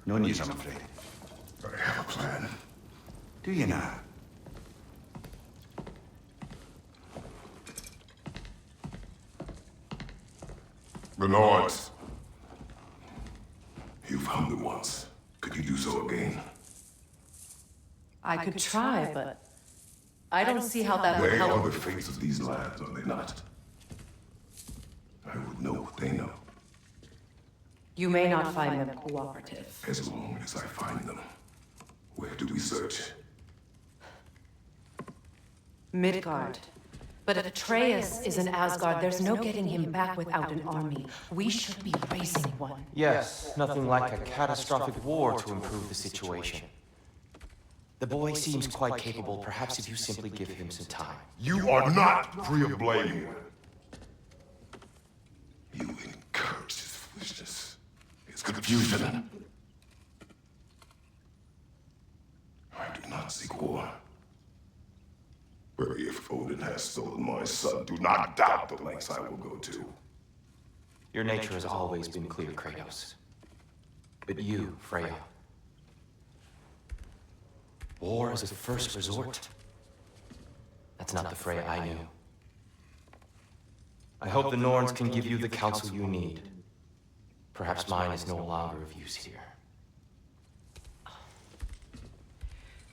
S5: No news, I'm afraid. I have a plan. Do you now?
S14: Bernard, you found me once. Could you do so again?
S15: I could try, but I don't see how that would
S14: They
S15: help.
S14: are the fates of these lands, are they not? I would know what they know.
S15: You may not find them cooperative.
S14: As long as I find them. Where do we search?
S15: Midgard. But if Atreus is in Asgard, there's no getting him back without an army. We should be raising one.
S16: Yes, nothing like a catastrophic war to improve the situation. The boy seems quite capable. Perhaps if you simply give him some time.
S14: You are not free of blame. You encourage his foolishness, his confusion. I do not seek war. But if Odin has stolen my son, do not doubt the lengths I will go to.
S16: Your nature has always been clear, Kratos. But you, Freya. War is a first resort. That's not the Freya I knew. I hope the Norns can give you the counsel you need. Perhaps mine is no longer of use here.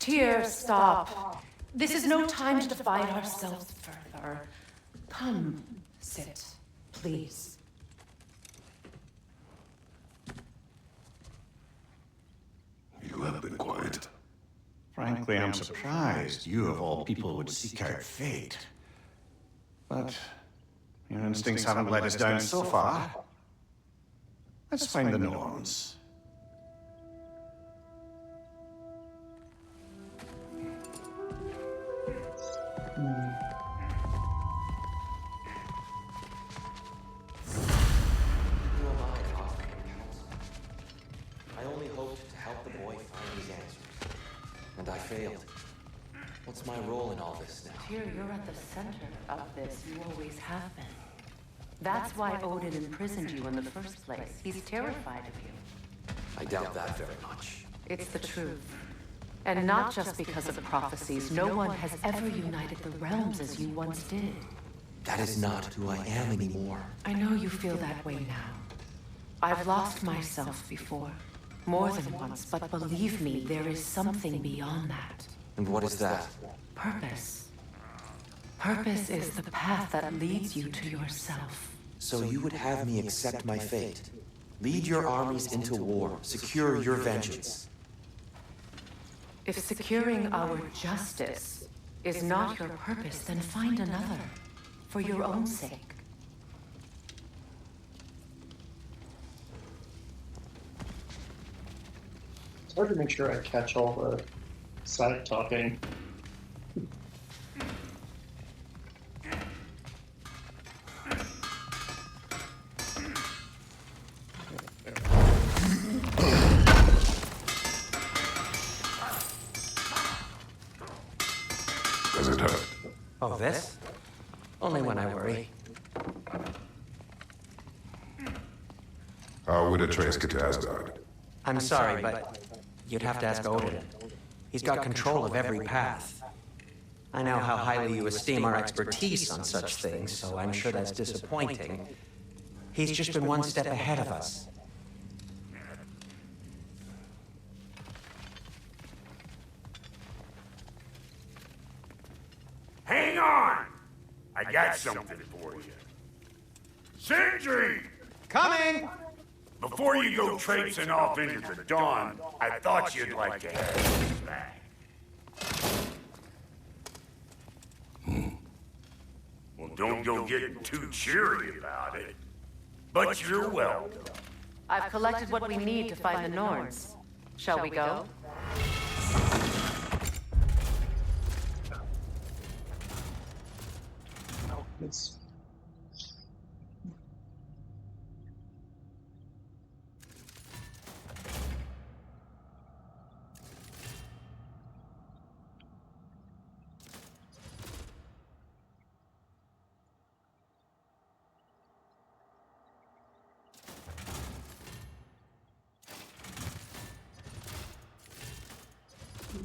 S15: Tyr, stop. This is no time to divide ourselves further. Come, sit, please.
S14: You have been quiet.
S5: Frankly, I'm surprised you of all people would seek out fate. But your instincts haven't let us down so far. Let's find the Norns.
S16: I only hoped to help the boy find his answers. And I failed. What's my role in all this now?
S15: Tyr, you're at the center of this. You always have been. That's why Odin imprisoned you in the first place. He's terrified of you.
S16: I doubt that very much.
S15: It's the truth. And not just because of prophecies. No one has ever united the realms as you once did.
S16: That is not who I am anymore.
S15: I know you feel that way now. I've lost myself before. More than once, but believe me, there is something beyond that.
S16: And what is that?
S15: Purpose. Purpose is the path that leads you to yourself.
S16: So you would have me accept my fate. Lead your armies into war. Secure your vengeance.
S15: If securing our justice is not your purpose, then find another. For your own sake.
S2: It's hard to make sure I catch all the side talking.
S14: Does it hurt?
S16: Oh, this? Only when I worry.
S14: How would Atreus get to Asgard?
S16: I'm sorry, but you'd have to ask Odin. He's got control of every path. I know how highly you esteem our expertise on such things, so I'm sure that's disappointing. He's just been one step ahead of us.
S17: Hang on! I got something for you. Sindri!
S16: Coming!
S17: Before you go traipsing off into the dawn, I thought you'd like to have this back. Well, don't go getting too cheery about it. But you're welcome.
S15: I've collected what we need to find the Norns. Shall we go?
S2: It's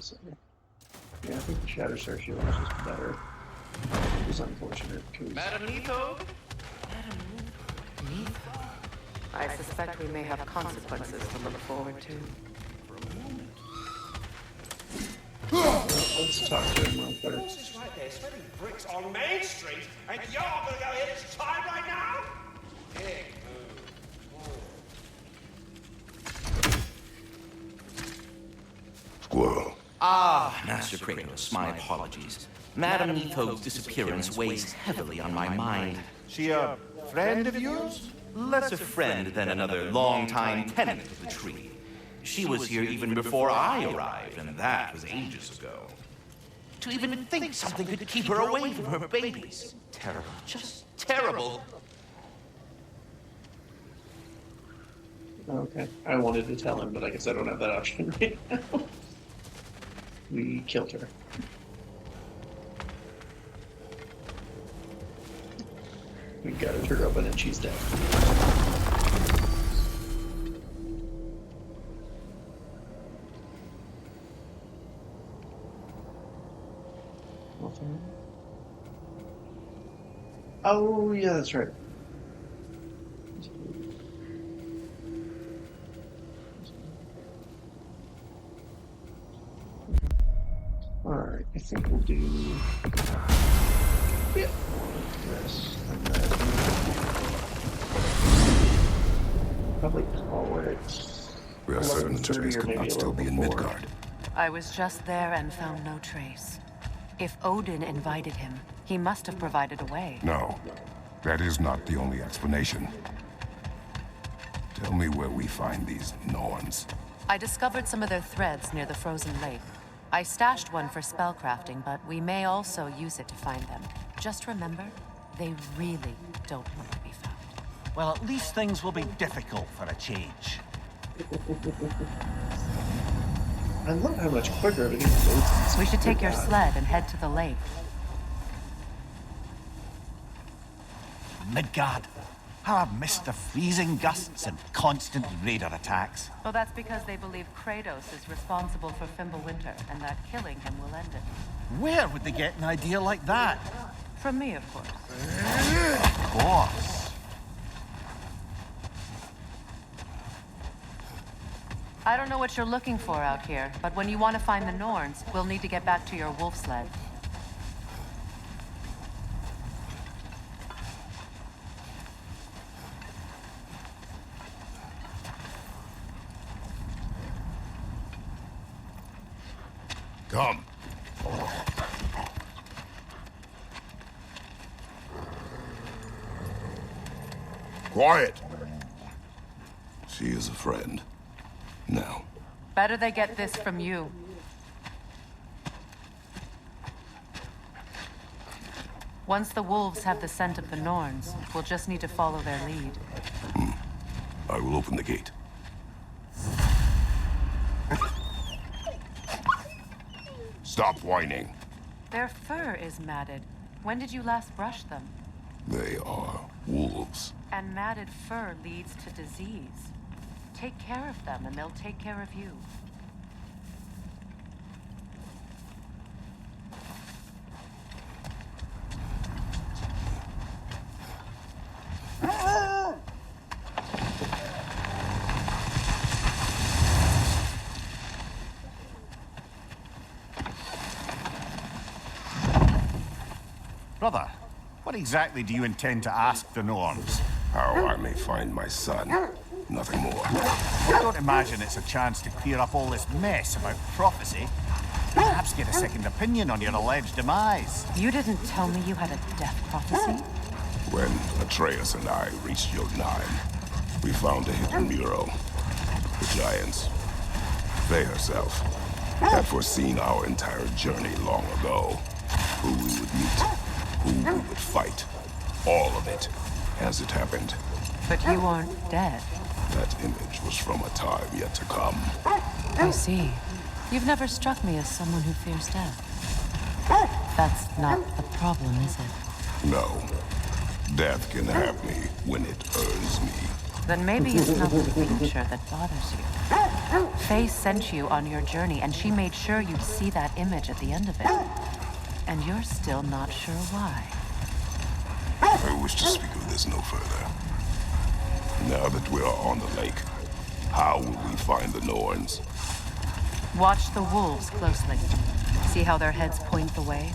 S2: So, yeah, I think the Shatterstar shield was just better. It was unfortunate because.
S3: Madam Nito?
S15: I suspect we may have consequences to look forward to.
S2: Let's talk to him real quick.
S17: What's this right there? Spreading bricks on Main Street, and you're gonna go hit its time right now? Hey.
S14: Squirrel.
S18: Ah, Master Kratos, my apologies. Madame Nito's disappearance weighs heavily on my mind.
S17: She a friend of yours?
S18: Less a friend than another longtime tenant of the tree. She was here even before I arrived, and that was ages ago. To even think something could keep her away from her babies. Terrible, just terrible.
S2: Okay, I wanted to tell him, but I guess I don't have that option right now. We killed her. We gutted her open and she's dead. Nothing. Oh, yeah, that's right. Alright, I think we'll do this and then probably call it.
S14: We are certain the trace could not still be in Midgard.
S15: I was just there and found no trace. If Odin invited him, he must have provided a way.
S14: No, that is not the only explanation. Tell me where we find these Norns.
S15: I discovered some of their threads near the frozen lake. I stashed one for spellcrafting, but we may also use it to find them. Just remember, they really don't want to be found.
S19: Well, at least things will be difficult for a change.
S2: I love how much quicker everything goes.
S15: We should take your sled and head to the lake.
S19: Midgard. How I've missed the freezing gusts and constant raider attacks.
S15: Well, that's because they believe Kratos is responsible for Fimbulwinter, and that killing him will end it.
S19: Where would they get an idea like that?
S15: From me, of course.
S19: Of course.
S15: I don't know what you're looking for out here, but when you want to find the Norns, we'll need to get back to your wolf sled.
S14: Come. Quiet. She is a friend. Now.
S15: Better they get this from you. Once the wolves have the scent of the Norns, we'll just need to follow their lead.
S14: I will open the gate. Stop whining.
S15: Their fur is matted. When did you last brush them?
S14: They are wolves.
S15: And matted fur leads to disease. Take care of them, and they'll take care of you.
S19: Brother, what exactly do you intend to ask the Norns?
S14: How I may find my son. Nothing more.
S19: I don't imagine it's a chance to clear up all this mess about prophecy. Perhaps get a second opinion on your alleged demise.
S15: You didn't tell me you had a death prophecy?
S14: When Atreus and I reached Jotunheim, we found a hidden mural. The giants, they herself, had foreseen our entire journey long ago. Who we would meet, who we would fight. All of it, as it happened.
S15: But you aren't dead.
S14: That image was from a time yet to come.
S15: I see. You've never struck me as someone who fears death. That's not the problem, is it?
S14: No. Death can have me when it earns me.
S15: Then maybe it's not the future that bothers you. Faye sent you on your journey, and she made sure you'd see that image at the end of it. And you're still not sure why.
S14: I wish to speak of this no further. Now that we are on the lake, how will we find the Norns?
S15: Watch the wolves closely. See how their heads point the way?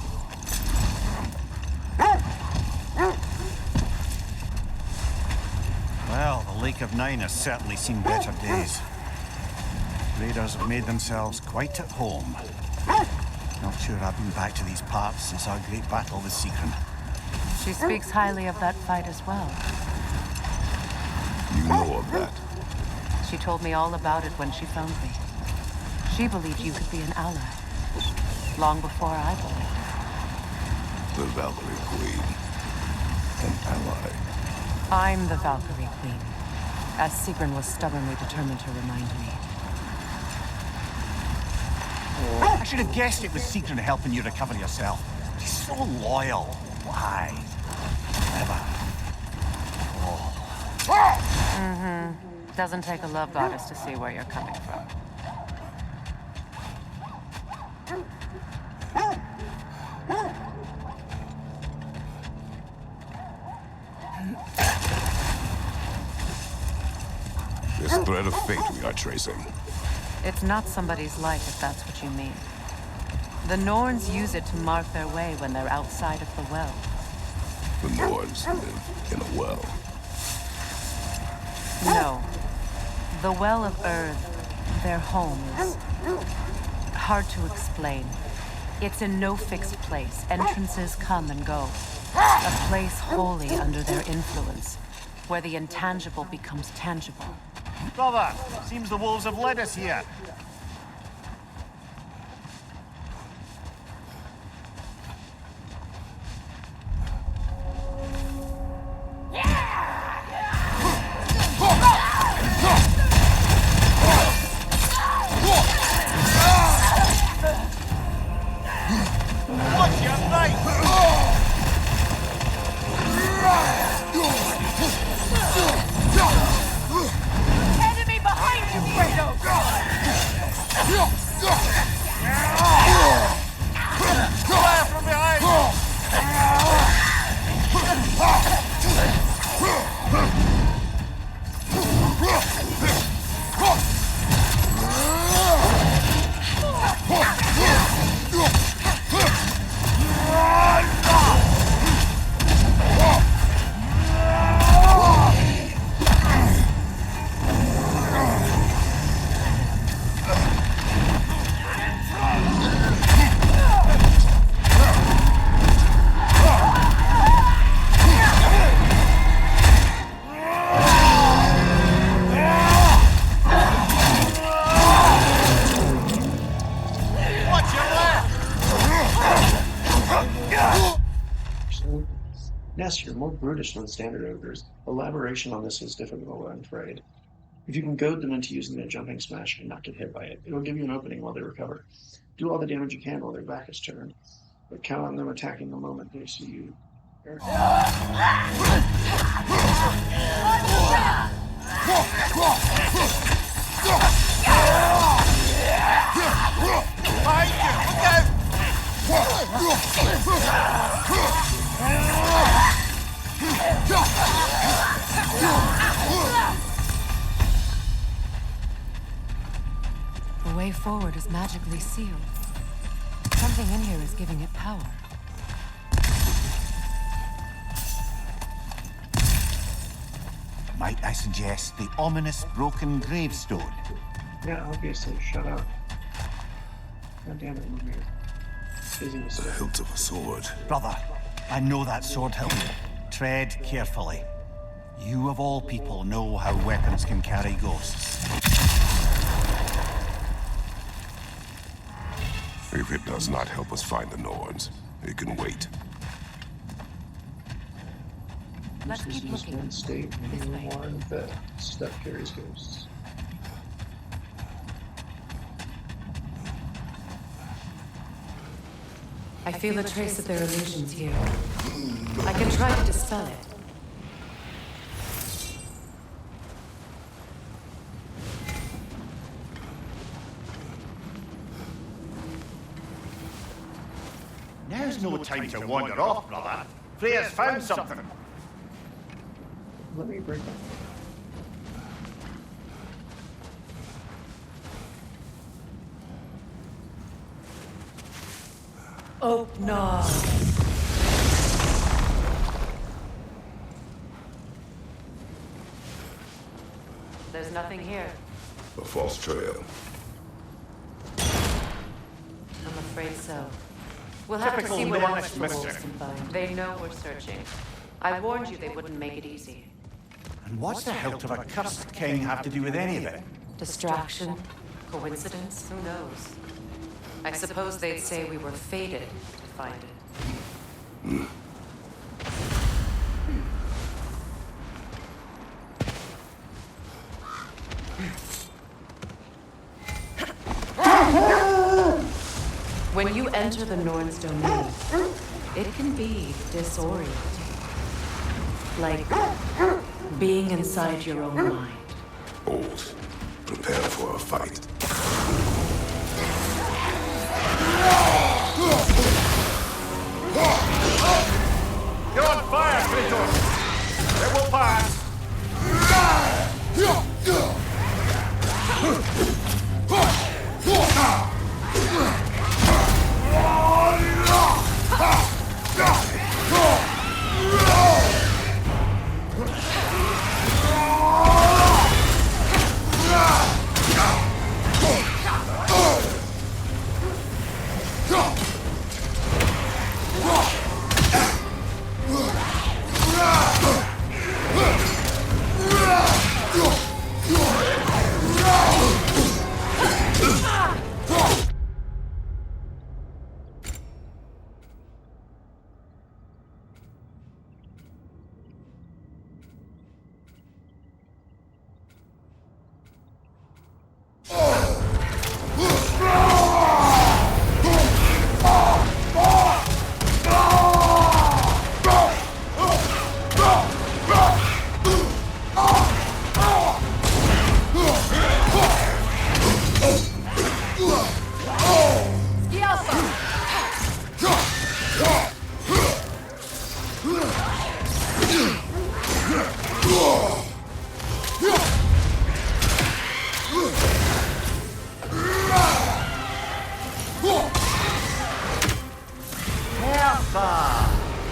S19: Well, the Lake of Nine has certainly seen better days. Raiders have made themselves quite at home. Not sure I've been back to these parts since our great battle with Seekron.
S15: She speaks highly of that fight as well.
S14: You know of that?
S15: She told me all about it when she found me. She believed you could be an ally. Long before I believed.
S14: The Valkyrie Queen. An ally.
S15: I'm the Valkyrie Queen, as Seekron was stubbornly determined to remind me.
S19: I should have guessed it was Seekron helping you recover yourself. She's so loyal. Why? Never.
S15: Mm-hmm. Doesn't take a love goddess to see where you're coming from.
S14: This thread of fate we are tracing.
S15: It's not somebody's life, if that's what you mean. The Norns use it to mark their way when they're outside of the well.
S14: The Norns live in a well.
S15: No. The Well of Earth, their home, is hard to explain. It's in no fixed place. Entrances come and go. A place wholly under their influence, where the intangible becomes tangible.
S19: Brother, seems the wolves have led us here. Watch your right!
S20: Enemy behind you, Kratos!
S19: Fire from behind!
S2: Yes, you're more brutish than standard ogres. Elaboration on this is difficult, I'm afraid. If you can goad them into using their jumping smash and not get hit by it, it'll give you an opening while they recover. Do all the damage you can while their back is turned, but count on them attacking the moment they see you.
S15: The way forward is magically sealed. Something in here is giving it power.
S19: Might I suggest the ominous broken gravestone?
S2: Yeah, obviously. Shut up. God damn it, Lumir.
S14: The hilt of a sword.
S19: Brother, I know that sword hilt. Tread carefully. You of all people know how weapons can carry ghosts.
S14: If it does not help us find the Norns, it can wait.
S15: Let's keep looking.
S2: State one that stuff carries ghosts.
S13: I feel a trace of their illusions here. I can try to dispel it.
S9: no time to wander off, brother. Freya's found something.
S2: Let me break that.
S13: Oh, no. There's nothing here.
S14: A false trail.
S15: I'm afraid so. We'll have to see what else the wolves can find. They know we're searching. I warned you they wouldn't make it easy.
S9: And what's the hell to a cursed king have to do with any of it?
S15: Distraction? Coincidence? Who knows? I suppose they'd say we were fated to find it. When you enter the Norn's domain, it can be disorienting. Like being inside your own mind.
S14: Old. Prepare for a fight.
S9: You're on fire, Kratos! It will pass!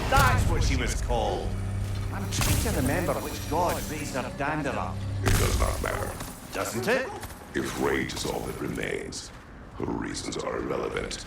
S9: That's what she was called. I'm trying to remember which god raised her dander up.
S14: It does not matter.
S9: Doesn't it?
S14: If rage is all that remains, her reasons are irrelevant.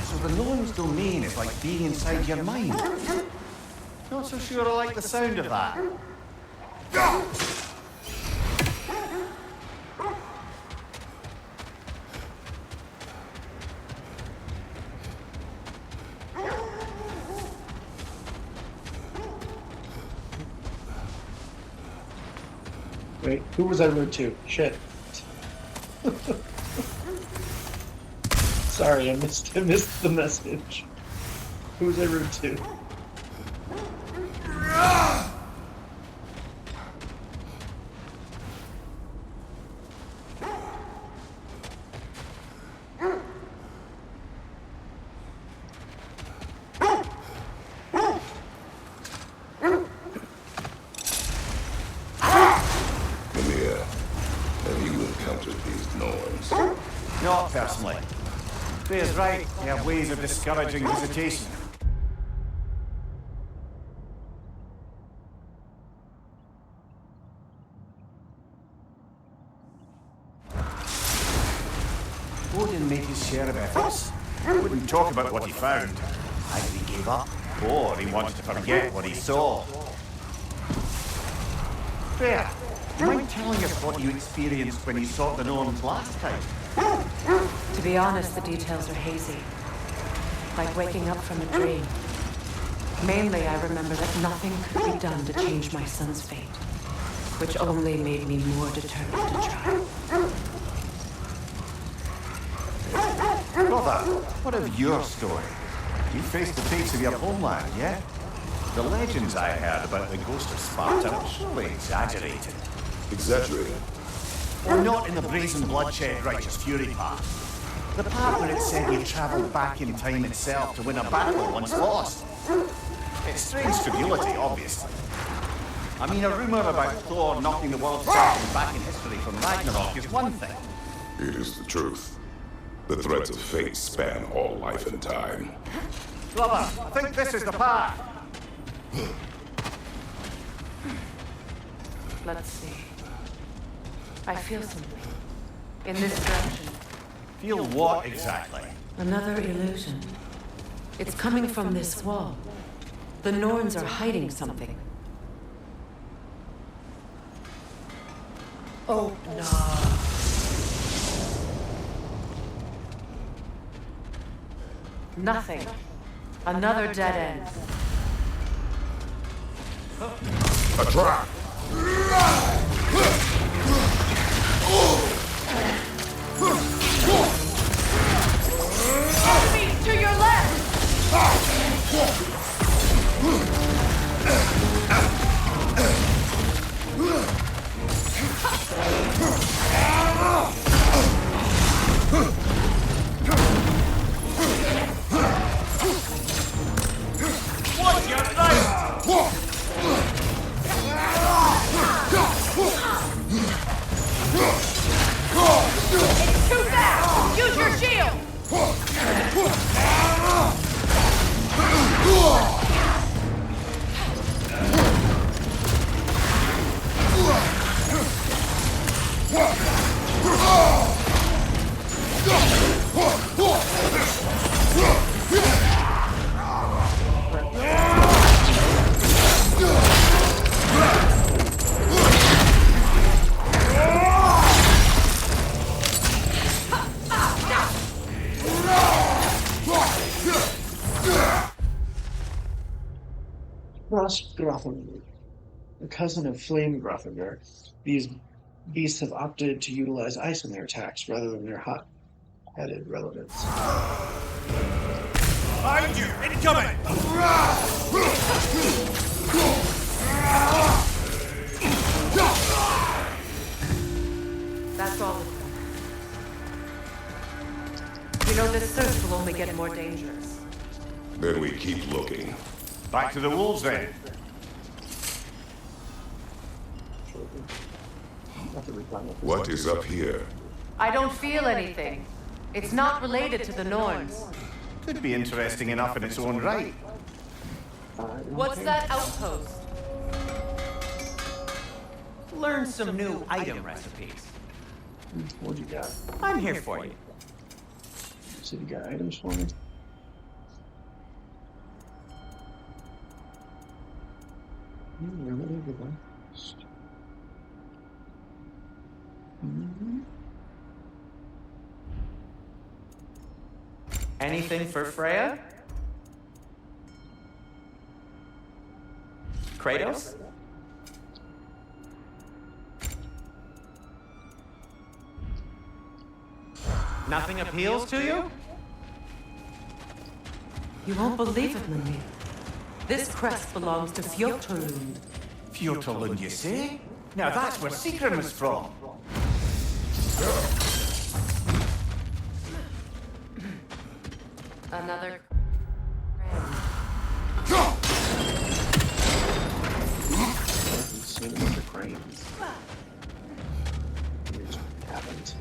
S9: So the Norn's domain is like being inside your mind. Not so sure I like the sound of that.
S2: Wait, who was I rude to? Shit. Sorry, I missed the message. Who was I rude to?
S9: Not personally. Freya's right, they have ways of discouraging visitation. Odin made his share of efforts. He wouldn't talk about what he found. Either he gave up, or he wanted to forget what he saw. Freya, do you mind telling us what you experienced when you sought the Norns last time?
S15: To be honest, the details are hazy. Like waking up from a dream. Mainly, I remember that nothing could be done to change my son's fate, which only made me more determined to try.
S9: Brother, what of your story? You faced the fates of your homeland, yeah? The legends I heard about the ghost of Sparta were surely exaggerated.
S14: Exaggerated?
S9: Or not in the brazen bloodshed righteous fury part. The part where it said you travelled back in time itself to win a battle once lost. It's strange credulity, obviously. I mean, a rumour about Thor knocking the world champion back in history from Ragnarok is one thing.
S14: It is the truth. The threads of fate span all life and time.
S9: Brother, I think this is the path.
S15: Let's see. I feel something. In this direction.
S9: Feel what exactly?
S15: Another illusion. It's coming from this wall. The Norns are hiding something. Oh, no. Nothing. Another dead end.
S14: A trap!
S20: Enemies to your left!
S9: What's your life?
S20: It's too fast! Use your shield!
S2: Frost Grothinger, a cousin of Flame Grothinger, these beasts have opted to utilize ice in their attacks rather than their hot-headed relatives.
S9: Behind you! Incoming!
S15: That's all it's done. You know, this search will only get more dangerous.
S14: Then we keep looking.
S9: Back to the wolves, then.
S14: What is up here?
S15: I don't feel anything. It's not related to the Norns.
S9: Could be interesting enough in its own right.
S15: What's that outpost?
S16: Learn some new item recipes.
S2: What you got?
S16: I'm here for you.
S2: So you got items for me? Really good one.
S16: Anything for Freya? Kratos? Nothing appeals to you?
S15: You won't believe it, Mimir. This crest belongs to Fjotorlund.
S9: Fjotorlund, you say? Now that's where Seacrum is from.
S15: Another.
S2: Seen a bunch of cranes. It just happened.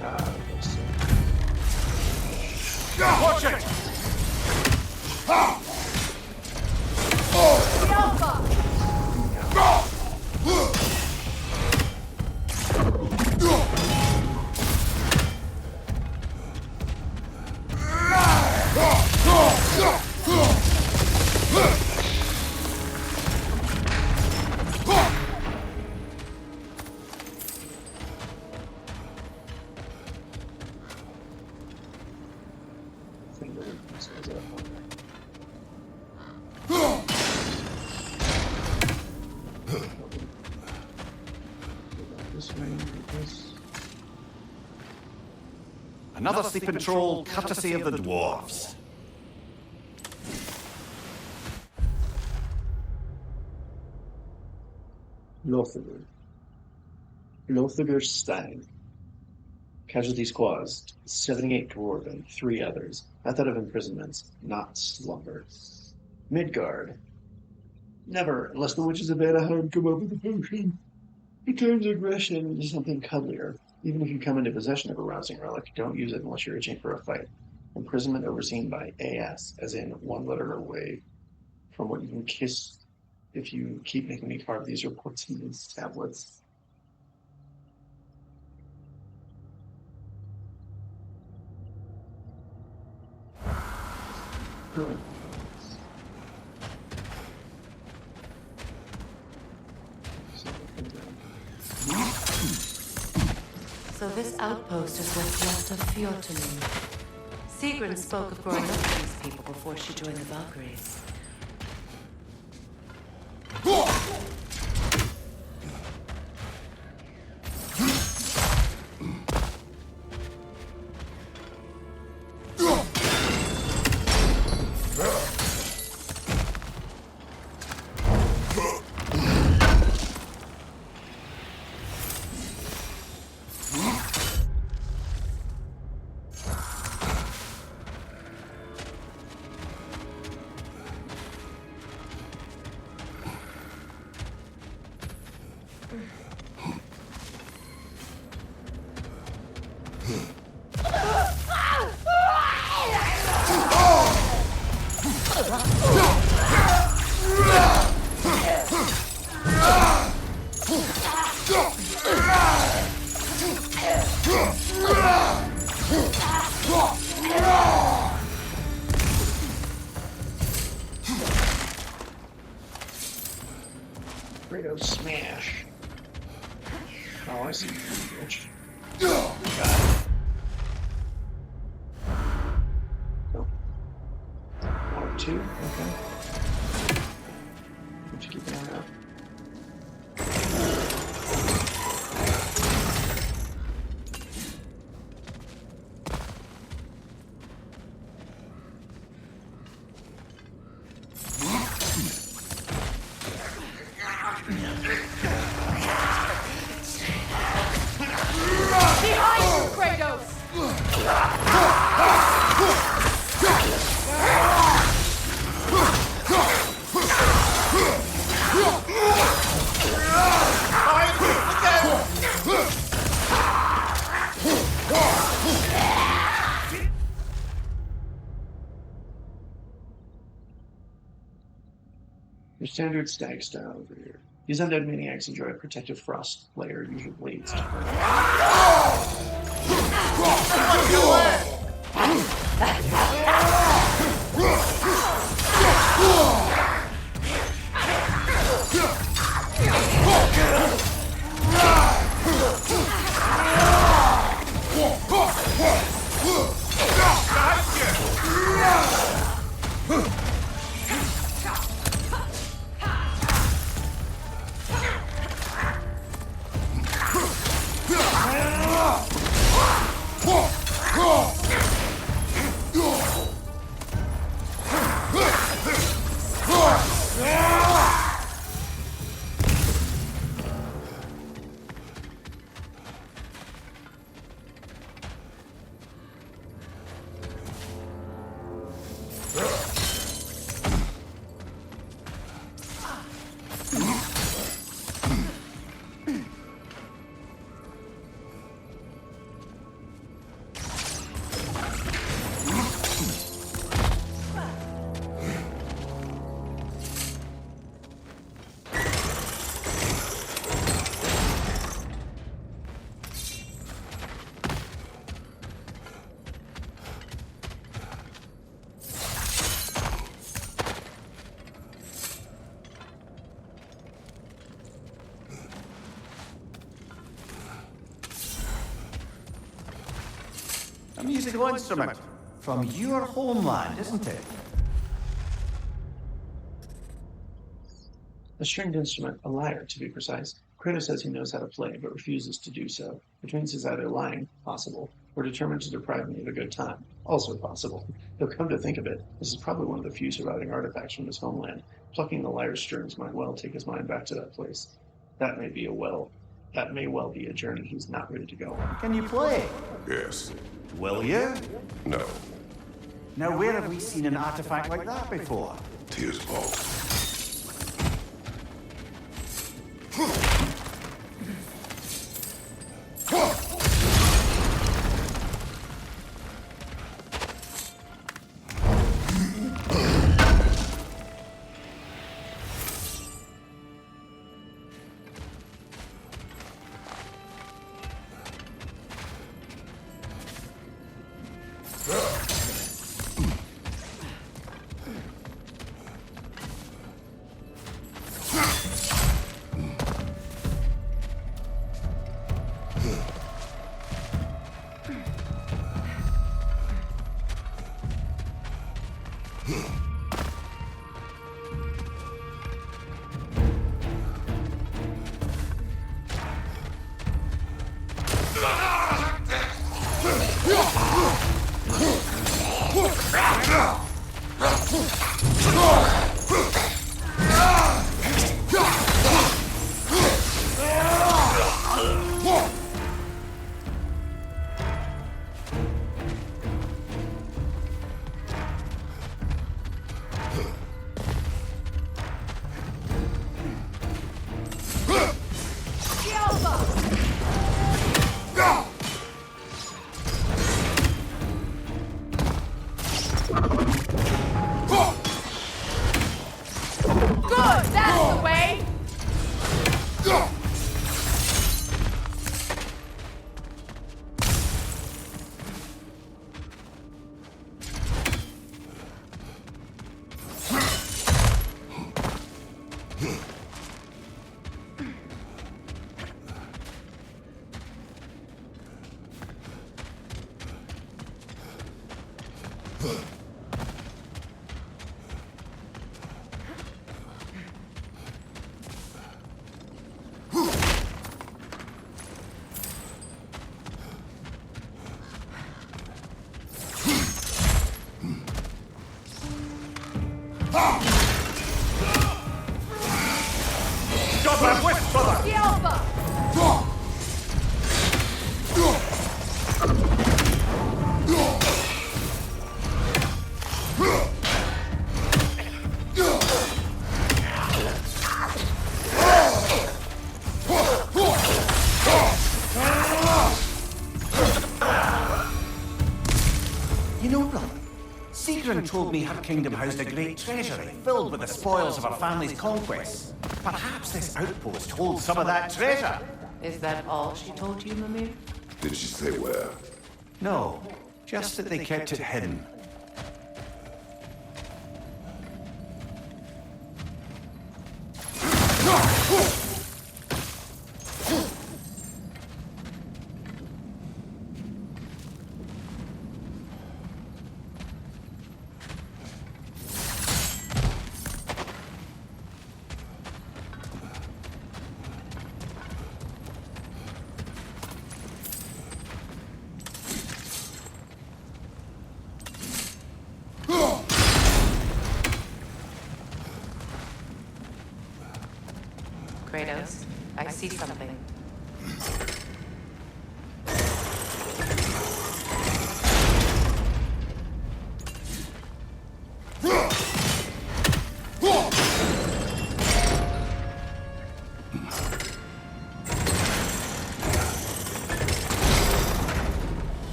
S2: Let's see.
S9: Watch it!
S20: The Alpha!
S2: This way, this.
S9: Another sleeping troll, courtesy of the dwarves.
S2: Lothager Stein. Casualties caused 78 dwarven, 3 others. Method of imprisonments, not slumber. Midgard. Never, unless the witches of Anaheim come up with a potion. It turns aggression into something cuddlier. Even if you come into possession of a rousing relic, don't use it unless you're itching for a fight. Imprisonment overseen by AS, as in 1 letter away from what you can kiss if you keep making me carve these reports in these tablets.
S15: So this outpost is what's left of Fjortun. Sigrun spoke of growing up with these people before she joined the Valkyries.
S2: Kratos smash. Oh, I see. Bitch. Oh. 1 or 2, okay. What you keep an eye out?
S20: Behind you, Kratos!
S2: Your standard stag style over here. These undead maniacs enjoy a protective frost layer, using blades to burn.
S9: A musical instrument.
S19: From your homeland, isn't it?
S2: A stringed instrument, a lyre to be precise. Kratos says he knows how to play, but refuses to do so, which means he's either lying, possible, or determined to deprive me of a good time, also possible. Though come to think of it, this is probably one of the few surviving artifacts from his homeland. Plucking the lyre strings might well take his mind back to that place. That may well be a journey he's not ready to go on.
S19: Can you play?
S14: Yes.
S19: Will you?
S14: No.
S19: Now, where have we seen an artifact like that before?
S14: Tears vault.
S19: Told me her kingdom housed a great treasury filled with the spoils of her family's conquests. Perhaps this outpost holds some of that treasure.
S13: Is that all she told you, Mimir?
S14: Did she say where?
S19: No, just that they kept it hidden.
S13: Kratos, I see something.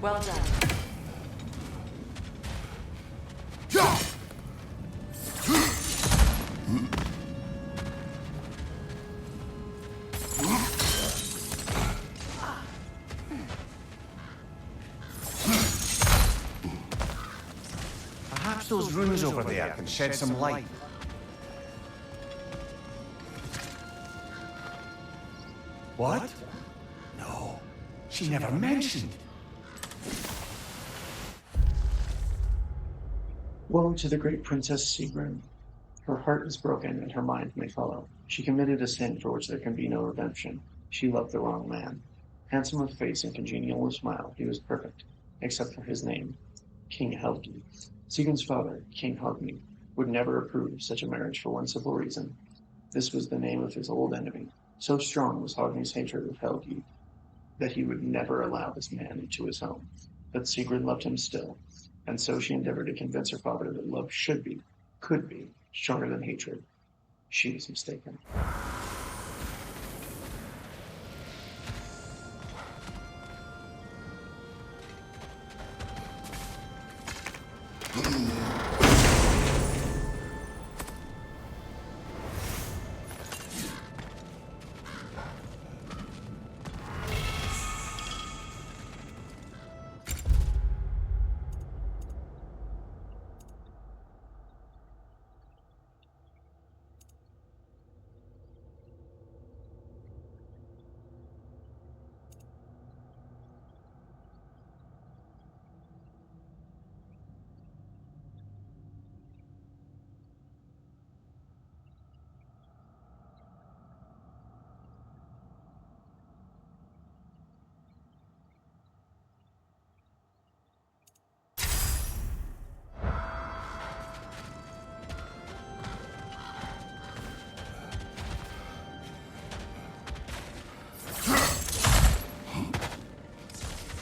S13: Well done.
S19: Perhaps those runes over there can shed some light. What? No, she never mentioned.
S2: Woe to the great Princess Sigrun. Her heart is broken and her mind may follow. She committed a sin for which there can be no redemption. She loved the wrong man. Handsome of face and congenial of smile, he was perfect, except for his name, King Helgi. Sigrun's father, King Hogni, would never approve of such a marriage for one simple reason. This was the name of his old enemy. So strong was Hogni's hatred of Helgi that he would never allow this man into his home. But Sigrun loved him still, and so she endeavored to convince her father that love should be, could be, stronger than hatred. She was mistaken.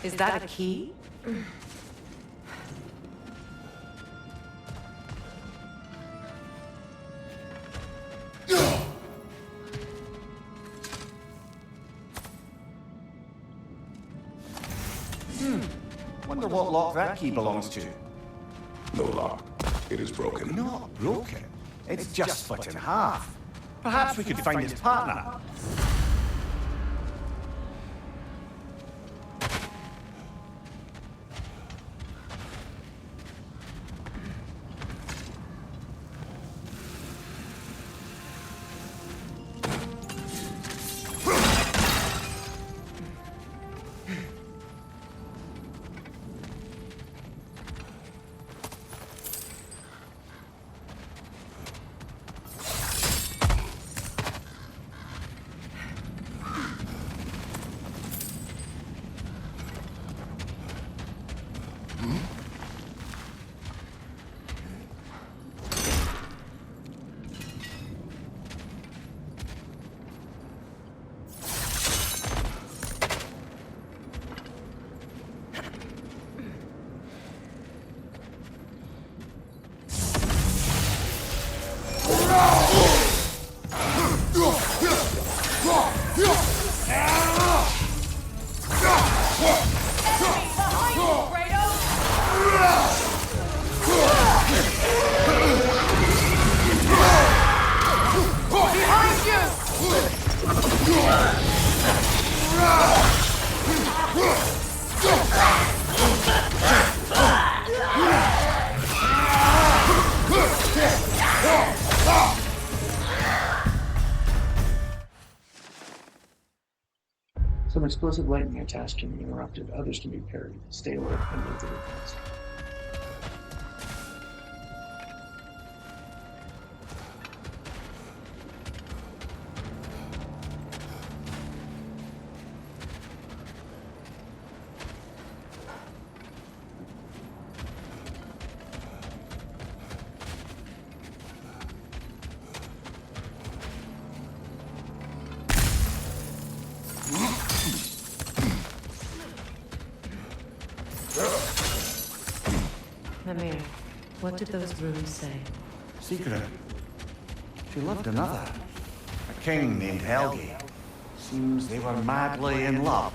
S15: Is that a key?
S9: Wonder what lock that key belongs to.
S14: No lock. It is broken.
S9: Not broken. It's just split in half. Perhaps we could find his partner.
S2: Some explosive lightning attacks can be interrupted, others can be parried. Stay alert and move the defense.
S15: Mimir, what did those runes say?
S9: Secret. She loved another. A king named Helgi. Seems they were madly in love.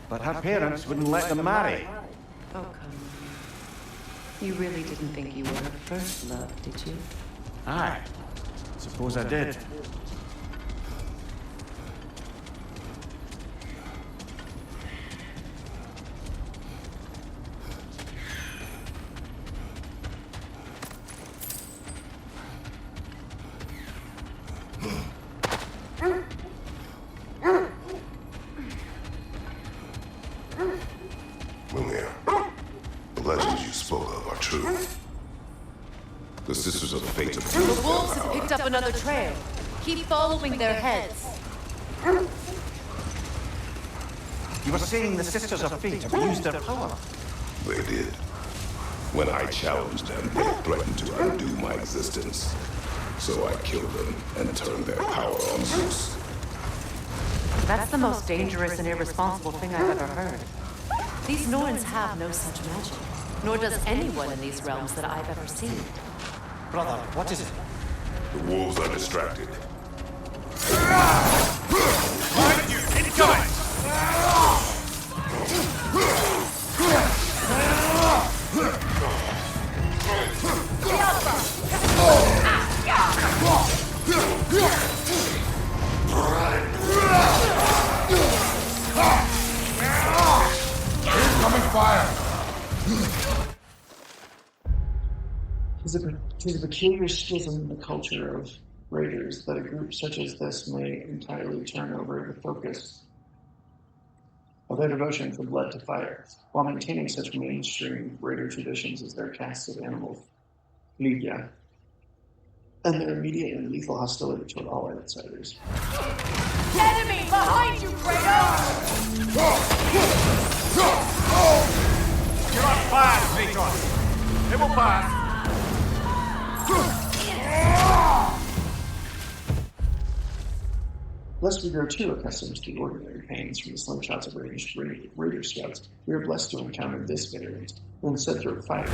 S9: But her parents wouldn't let them marry.
S15: Oh, come on. You really didn't think you were her first love, did you?
S9: Aye. Suppose I did.
S14: Mimir, the legends you spoke of are true. The Sisters of Fate.
S15: The wolves have picked up another trail. Keep following their heads.
S9: You were saying the Sisters of Fate have used their power?
S14: They did. When I challenged them, they threatened to undo my existence. So I killed them and turned their power on Zeus.
S15: That's the most dangerous and irresponsible thing I've ever heard. These Norns have no such magic, nor does anyone in these realms that I've ever seen.
S9: Brother, what is it?
S14: The wolves are distracted.
S17: Behind you! Incoming!
S5: Incoming fire!
S2: Tis a peculiar schism in the culture of raiders that a group such as this may entirely turn over the focus of their devotion from blood to fire, while maintaining such mainstream raider traditions as their caste of animals, Lydia, and their immediate and lethal hostility toward all outsiders.
S20: Enemy behind you, Kratos!
S17: You're on fire, Kratos! It will pass!
S2: Lest we grow too accustomed to the ordinary pains from the slingshots of ranged raider scouts, we are blessed to encounter this variant, who instead throw fire.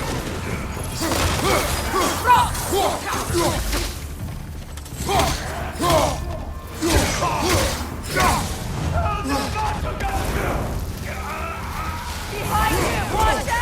S20: Behind you! Watch out!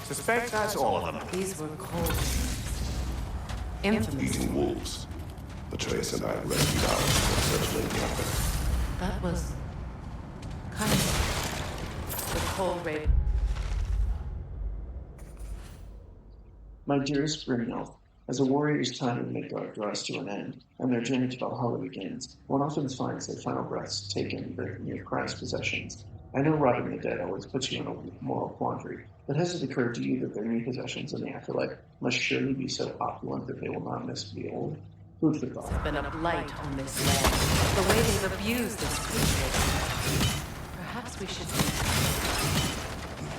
S9: Suspect that's all of them.
S15: These were cold. Infamous.
S14: Eating wolves. Atreus and I rescued ours from such late happened.
S15: That was kind of the cold raid.
S2: My dearest Brynjolf, as a warrior's time in Midgard draws to an end, and their journey to Valhalla begins, one often finds their final breaths taken near prized possessions. I know robbing the dead always puts you in a moral quandary, but has it occurred to you that their new possessions in the afterlife must surely be so opulent that they will not miss the old? Food for thought.
S15: There's been a blight on this land. The way they've abused its creatures. Perhaps we should.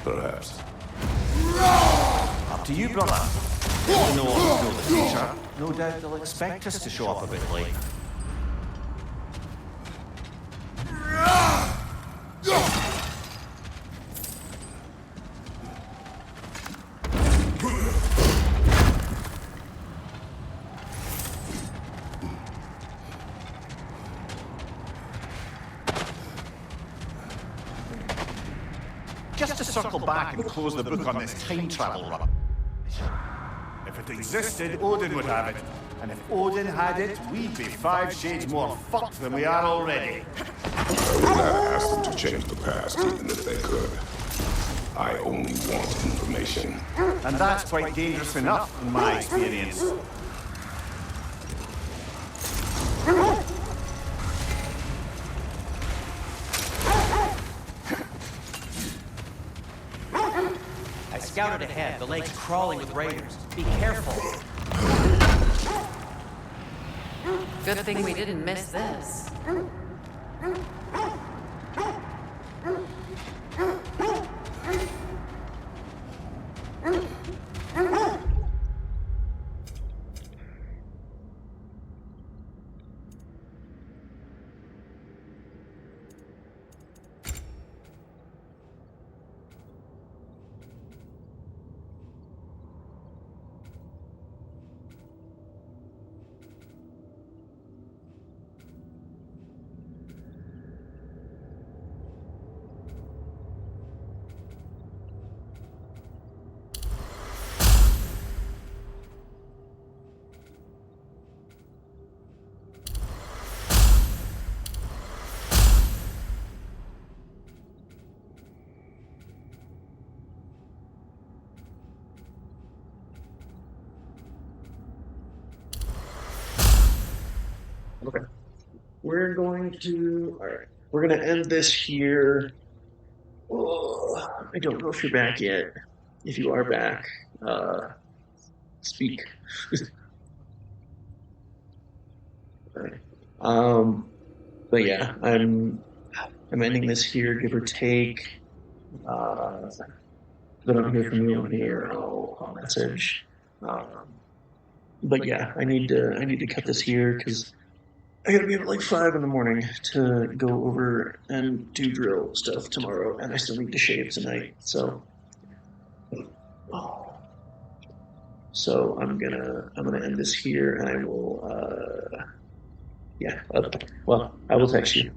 S14: Perhaps.
S9: Up to you, brother. If we know the future, no doubt they'll expect us to show up a bit late. Just to circle back and close the book on this time travel rubbish.
S17: If it existed, Odin would have it.
S9: And if Odin had it, we'd be 5 shades more fucked than we are already.
S14: I would not ask them to change the past, even if they could. I only want information.
S9: And that's quite dangerous enough, in my experience.
S16: I scouted ahead. The lake's crawling with raiders. Be careful.
S15: Good thing we didn't miss this.
S2: Okay. We're going to. All right. We're going to end this here. Oh, I don't know if you're back yet. If you are back, speak. But yeah, I'm ending this here, give or take. If I don't hear from you on here, I'll message. But yeah, I need to cut this here because I gotta be up at like 5 in the morning to go over and do drill stuff tomorrow, and I still need to shave tonight. So I'm gonna end this here, and I will well, I will text you.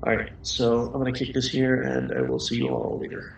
S2: All right, so I'm gonna kick this here, and I will see you all later.